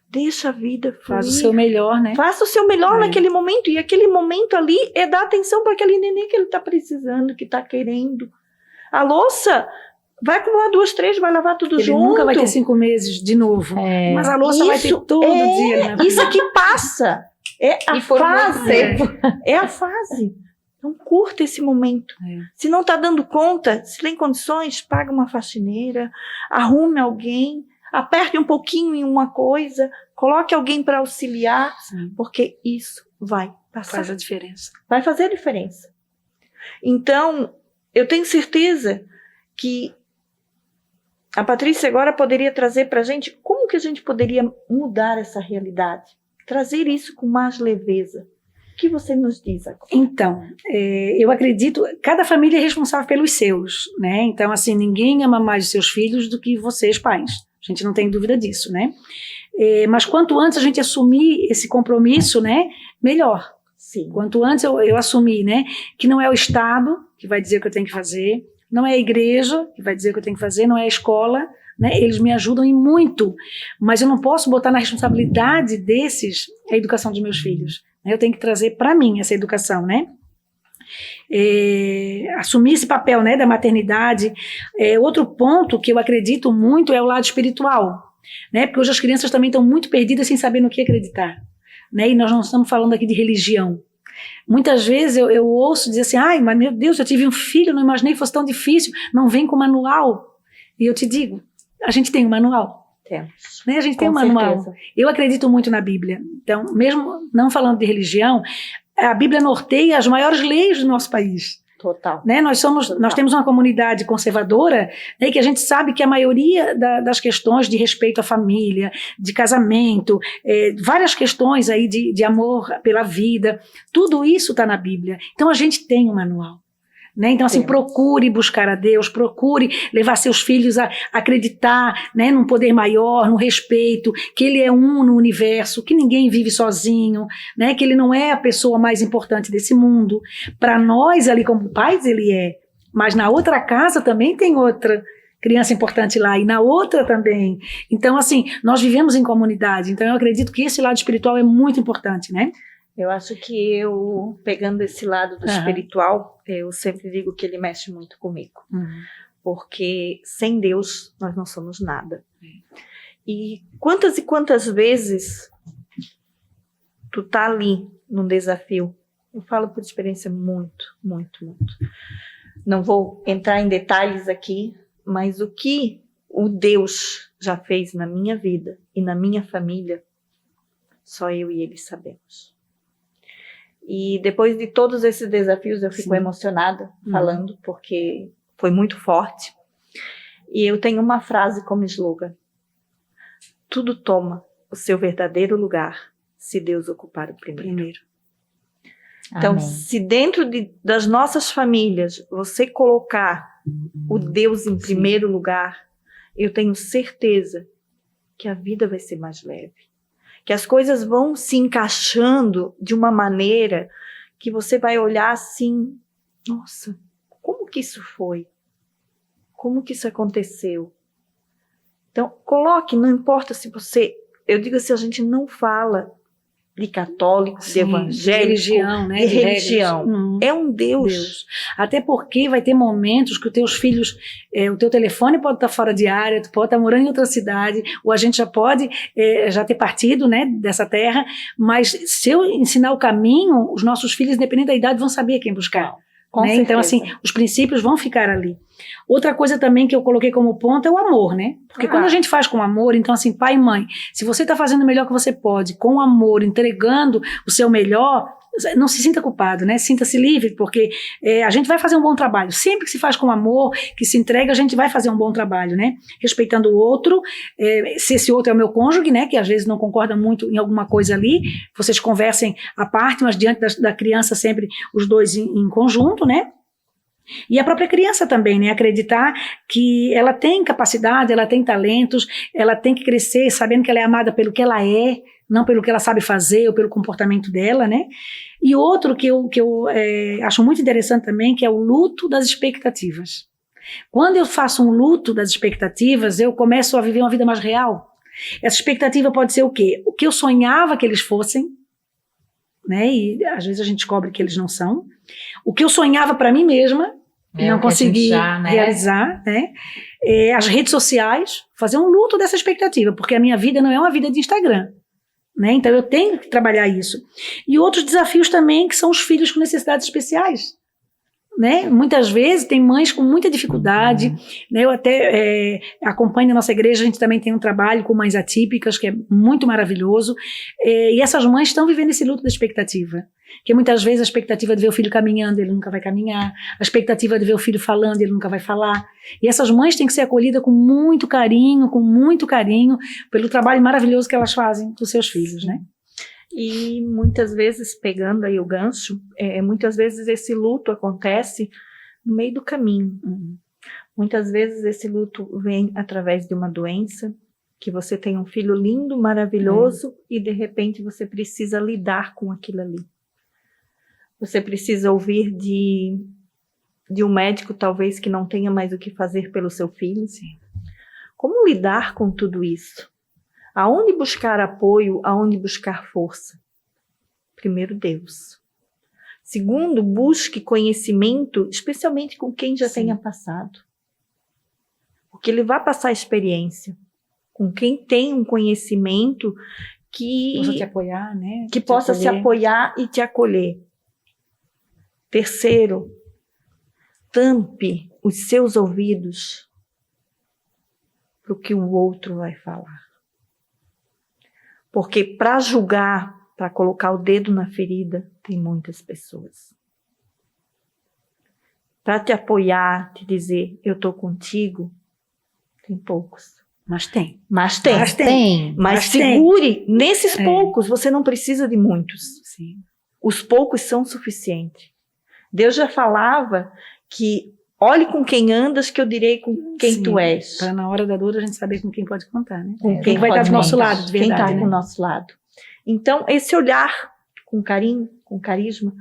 Deixa a vida fluir. Faz o seu melhor, né? Faça o seu melhor naquele momento. E aquele momento ali é dar atenção para aquele neném que ele tá precisando, que tá querendo. A louça vai acumular 2, 3, vai lavar tudo ele junto. Ele nunca vai ter 5 meses de novo. Mas a louça vai ter todo dia. Né? Isso aqui passa. É a fase. É a fase. Então curta esse momento. Se não está dando conta, se tem condições, paga uma faxineira, arrume alguém, aperte um pouquinho em uma coisa, coloque alguém para auxiliar, Sim. porque isso vai passar. Faz a diferença. Vai fazer a diferença. Então, eu tenho certeza que a Patrícia agora poderia trazer para a gente como que a gente poderia mudar essa realidade, trazer isso com mais leveza. O que você nos diz agora? Então, eu acredito, cada família é responsável pelos seus, né? Então, assim, ninguém ama mais os seus filhos do que vocês, pais. A gente não tem dúvida disso, né? Mas quanto antes a gente assumir esse compromisso, né? Melhor. Sim. Quanto antes eu assumir, né? Que não é o Estado que vai dizer o que eu tenho que fazer, não é a igreja que vai dizer o que eu tenho que fazer, não é a escola, né? Eles me ajudam em muito, mas eu não posso botar na responsabilidade desses a educação dos meus filhos. Eu tenho que trazer para mim essa educação, né? Assumir esse papel, né, da maternidade. Outro ponto que eu acredito muito é o lado espiritual, né? Porque hoje as crianças também estão muito perdidas sem saber no que acreditar, né? E nós não estamos falando aqui de religião. Muitas vezes eu ouço dizer assim, ai, mas meu Deus, eu tive um filho, não imaginei que fosse tão difícil, não vem com manual. E eu te digo, a gente tem um manual. Temos. Né? A gente tem Com um manual. certeza. Eu acredito muito na Bíblia. Então, mesmo não falando de religião, a Bíblia norteia as maiores leis do nosso país. Total. Né? Nós temos uma comunidade conservadora, né, que a gente sabe que a maioria das questões de respeito à família, de casamento, várias questões aí de amor pela vida, tudo isso está na Bíblia. Então a gente tem um manual. Né? Então, assim, procure buscar a Deus, procure levar seus filhos a acreditar, né, num poder maior, no respeito, que Ele é um no universo, que ninguém vive sozinho, né, que Ele não é a pessoa mais importante desse mundo. Para nós, ali como pais, Ele é, mas na outra casa também tem outra criança importante lá, e na outra também. Então, assim, nós vivemos em comunidade, então eu acredito que esse lado espiritual é muito importante, né? Eu acho que eu, pegando esse lado do espiritual, eu sempre digo que ele mexe muito comigo. Porque sem Deus nós não somos nada. E quantas vezes tu tá ali num desafio? Eu falo por experiência muito, muito, muito. Não vou entrar em detalhes aqui, mas o que o Deus já fez na minha vida e na minha família, só eu e Ele sabemos. E depois de todos esses desafios eu fico emocionada falando, porque foi muito forte. E eu tenho uma frase como slogan: tudo toma o seu verdadeiro lugar se Deus ocupar o primeiro. Então, Amém. se dentro das nossas famílias você colocar o Deus em primeiro lugar, eu tenho certeza que a vida vai ser mais leve. Que as coisas vão se encaixando de uma maneira que você vai olhar assim, nossa, como que isso foi? Como que isso aconteceu? Então, coloque, não importa se você... Eu digo assim, a gente não fala de católico, de evangélico, religião, né? de religião. É um Deus. Até porque vai ter momentos que os teus filhos, o teu telefone pode estar fora de área, tu pode estar morando em outra cidade, ou a gente já pode já ter partido, né, dessa terra, mas se eu ensinar o caminho, os nossos filhos, independente da idade, vão saber quem buscar. Né? Então, assim, os princípios vão ficar ali. Outra coisa também que eu coloquei como ponto é o amor, né? Porque quando a gente faz com amor, então assim, pai e mãe, se você está fazendo o melhor que você pode, com amor, entregando o seu melhor, não se sinta culpado, né? Sinta-se livre, porque a gente vai fazer um bom trabalho. Sempre que se faz com amor, que se entrega, a gente vai fazer um bom trabalho, né? Respeitando o outro, se esse outro é o meu cônjuge, né? Que às vezes não concorda muito em alguma coisa ali, vocês conversem à parte, mas diante da criança sempre os dois em conjunto, né? E a própria criança também, né? Acreditar que ela tem capacidade, ela tem talentos, ela tem que crescer sabendo que ela é amada pelo que ela é, não pelo que ela sabe fazer ou pelo comportamento dela, né? E outro que eu acho muito interessante também, que é o luto das expectativas. Quando eu faço um luto das expectativas, eu começo a viver uma vida mais real. Essa expectativa pode ser o quê? O que eu sonhava que eles fossem, né? E às vezes a gente descobre que eles não são. O que eu sonhava para mim mesma e não consegui realizar, né? As redes sociais, fazer um luto dessa expectativa, porque a minha vida não é uma vida de Instagram, né? Então eu tenho que trabalhar isso. E outros desafios também, que são os filhos com necessidades especiais, né? Muitas vezes tem mães com muita dificuldade, né? Eu até acompanho na nossa igreja, a gente também tem um trabalho com mães atípicas, que é muito maravilhoso, e essas mães estão vivendo esse luto da expectativa. Que muitas vezes a expectativa de ver o filho caminhando, ele nunca vai caminhar. A expectativa de ver o filho falando, ele nunca vai falar. E essas mães têm que ser acolhidas com muito carinho, pelo trabalho maravilhoso que elas fazem com seus filhos, né? E muitas vezes, pegando aí o gancho, muitas vezes esse luto acontece no meio do caminho. Muitas vezes esse luto vem através de uma doença, que você tem um filho lindo, maravilhoso, e de repente você precisa lidar com aquilo ali. Você precisa ouvir de um médico, talvez, que não tenha mais o que fazer pelo seu filho. Sim. Como lidar com tudo isso? Aonde buscar apoio? Aonde buscar força? Primeiro, Deus. Segundo, busque conhecimento, especialmente com quem já tenha passado. Porque ele vai passar experiência. Com quem tem um conhecimento que possa te apoiar, né? Que possa se apoiar e te acolher. Terceiro, tampe os seus ouvidos para o que o outro vai falar. Porque para julgar, para colocar o dedo na ferida, tem muitas pessoas. Para te apoiar, te dizer, eu estou contigo, tem poucos. Mas tem. Mas segure nesses poucos, você não precisa de muitos. Sim. Os poucos são suficientes. Deus já falava que olhe com quem andas que eu direi com quem tu és. Para na hora da dor a gente saber com quem pode contar, né? Com quem vai estar do nosso lado, de verdade. Quem está né? do nosso lado. Então, esse olhar com carinho, com carisma,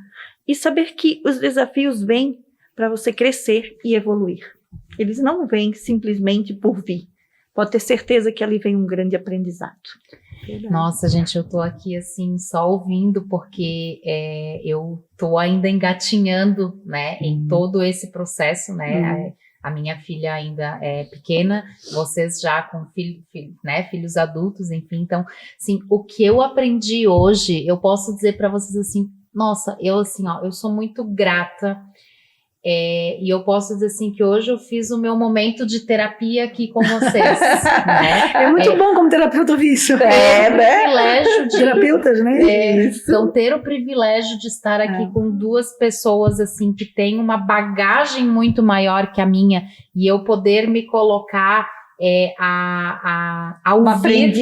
e saber que os desafios vêm para você crescer e evoluir. Eles não vêm simplesmente por vir. Pode ter certeza que ali vem um grande aprendizado. Nossa, gente, eu tô aqui assim só ouvindo porque eu tô ainda engatinhando, né, em todo esse processo, né? A minha filha ainda é pequena, vocês já com filhos adultos, enfim. Então, assim, o que eu aprendi hoje, eu posso dizer para vocês assim, nossa, eu sou muito grata. E eu posso dizer assim que hoje eu fiz o meu momento de terapia aqui com vocês, né? É muito bom como terapeuta ouvir isso. Privilégio de terapeutas, né? Então ter o privilégio de estar aqui com duas pessoas assim que têm uma bagagem muito maior que a minha e eu poder me colocar a ouvir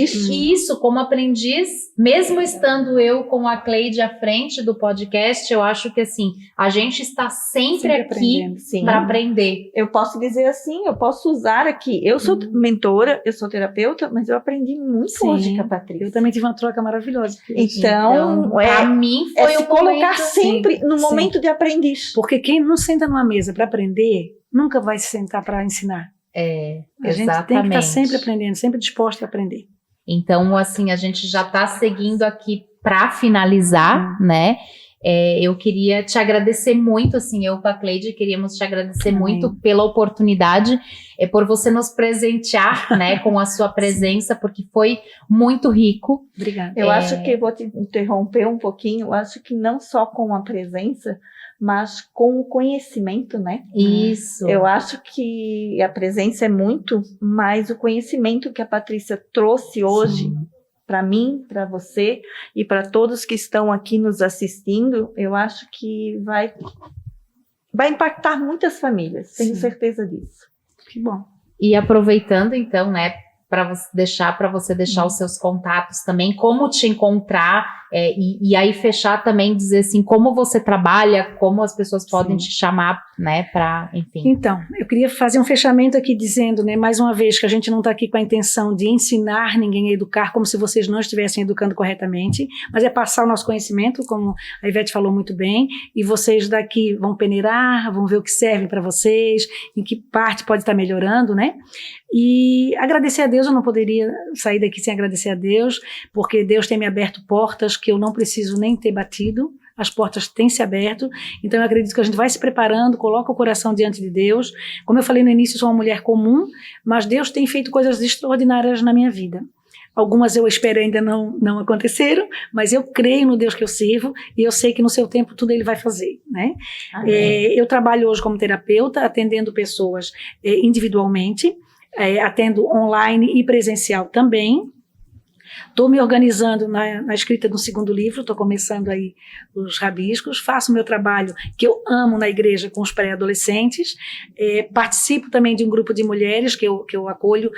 isso como aprendiz, mesmo estando eu com a Cleide à frente do podcast, eu acho que assim, a gente está sempre aqui para aprender. Eu posso dizer assim, eu posso usar aqui, eu sou mentora, eu sou terapeuta, mas eu aprendi muito hoje com a Patrícia. Eu também tive uma troca maravilhosa. Então para mim foi se colocar sempre no momento de aprendiz. Porque quem não senta numa mesa para aprender, nunca vai se sentar para ensinar. A gente tem que estar sempre aprendendo, sempre disposto a aprender. Então, assim, a gente já está seguindo aqui para finalizar, né? Eu queria te agradecer muito, assim, eu com a Cleide queríamos te agradecer muito pela oportunidade, por você nos presentear, né, com a sua presença, porque foi muito rico. Obrigada. Eu acho que, vou te interromper um pouquinho, eu acho que não só com a presença, mas com o conhecimento, né? Isso. Eu acho que a presença é muito, mas o conhecimento que a Patrícia trouxe hoje para mim, para você e para todos que estão aqui nos assistindo, eu acho que vai impactar muitas famílias, tenho certeza disso. Que bom. E aproveitando então, né, para você deixar os seus contatos também, como te encontrar, e aí fechar também, dizer assim, como você trabalha, como as pessoas podem te chamar, né, para, enfim. Então, eu queria fazer um fechamento aqui dizendo, né, mais uma vez, que a gente não está aqui com a intenção de ensinar ninguém a educar, como se vocês não estivessem educando corretamente, mas é passar o nosso conhecimento, como a Ivete falou muito bem, e vocês daqui vão peneirar, vão ver o que serve para vocês, em que parte pode estar melhorando, né, e agradecer a Deus, eu não poderia sair daqui sem agradecer a Deus, porque Deus tem me aberto portas que eu não preciso nem ter batido, as portas têm se aberto, então eu acredito que a gente vai se preparando, coloca o coração diante de Deus. Como eu falei no início, eu sou uma mulher comum, mas Deus tem feito coisas extraordinárias na minha vida. Algumas eu espero ainda não aconteceram, mas eu creio no Deus que eu sirvo e eu sei que no seu tempo tudo Ele vai fazer, né? Eu trabalho hoje como terapeuta, atendendo pessoas individualmente, atendo online e presencial também. Estou me organizando na escrita do 2º livro, estou começando aí os rabiscos, faço meu trabalho que eu amo na igreja com os pré-adolescentes, participo também de um grupo de mulheres que eu acolho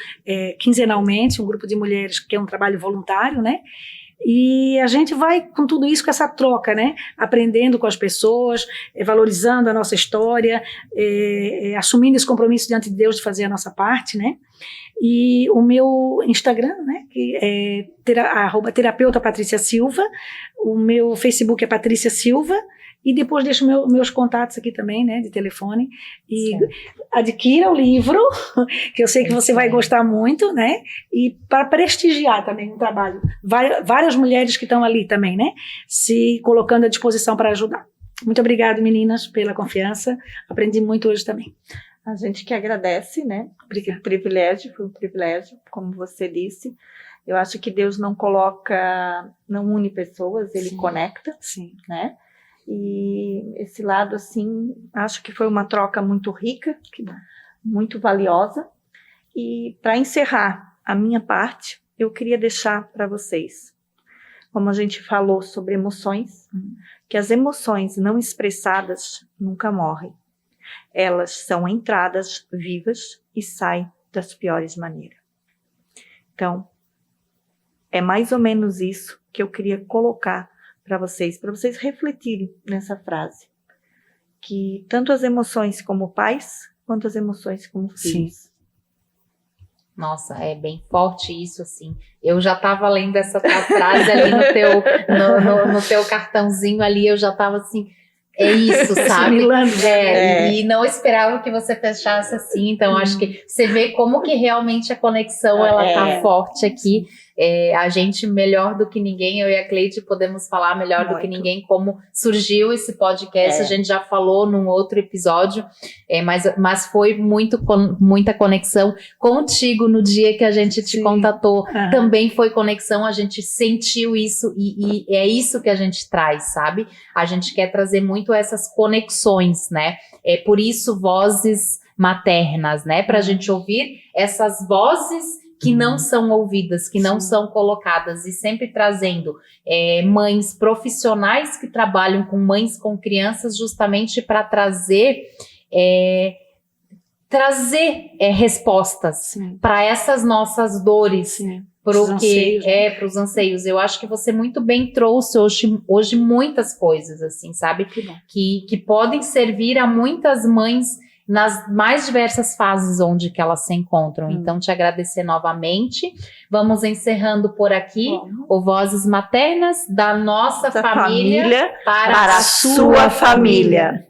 quinzenalmente, um grupo de mulheres que é um trabalho voluntário, né? E a gente vai com tudo isso, com essa troca, né? Aprendendo com as pessoas, valorizando a nossa história, assumindo esse compromisso diante de Deus de fazer a nossa parte, né? E o meu Instagram, né, que é @terapeuta Patrícia Silva, o meu Facebook é Patrícia Silva, e depois deixo meus contatos aqui também, né, de telefone, e adquira o livro, que eu sei que você vai gostar muito, né, e para prestigiar também o trabalho, várias mulheres que estão ali também, né, se colocando à disposição para ajudar. Muito obrigada, meninas, pela confiança, aprendi muito hoje também. A gente que agradece, né? Obrigada. Foi um privilégio, como você disse. Eu acho que Deus não une pessoas, Ele conecta, Sim. né? E esse lado, assim, acho que foi uma troca muito rica, muito valiosa. E para encerrar a minha parte, eu queria deixar para vocês, como a gente falou sobre emoções, que as emoções não expressadas nunca morrem. Elas são entradas vivas e saem das piores maneiras. Então, é mais ou menos isso que eu queria colocar para vocês refletirem nessa frase. Que tanto as emoções como pais, quanto as emoções como filhos. Sim. Nossa, é bem forte isso, assim. Eu já estava lendo essa tua frase ali no teu cartãozinho ali, eu já estava assim... É isso, sabe? E não esperava que você fechasse assim, então acho que você vê como que realmente a conexão ela tá forte aqui. A gente, melhor do que ninguém, eu e a Cleide podemos falar melhor do que ninguém como surgiu esse podcast. A gente já falou num outro episódio, mas foi muita conexão contigo no dia que a gente te contatou. Também foi conexão, a gente sentiu isso e é isso que a gente traz, sabe? A gente quer trazer muito essas conexões, né? Por isso, vozes maternas, né? Pra gente ouvir essas vozes que não são ouvidas, que não são colocadas, e sempre trazendo mães profissionais que trabalham com mães com crianças, justamente para trazer respostas para essas nossas dores, para os anseios. Eu acho que você muito bem trouxe hoje muitas coisas, assim, sabe? Que podem servir a muitas mães nas mais diversas fases onde que elas se encontram. Então, te agradecer novamente. Vamos encerrando por aqui o Vozes Maternas da nossa família para a sua família.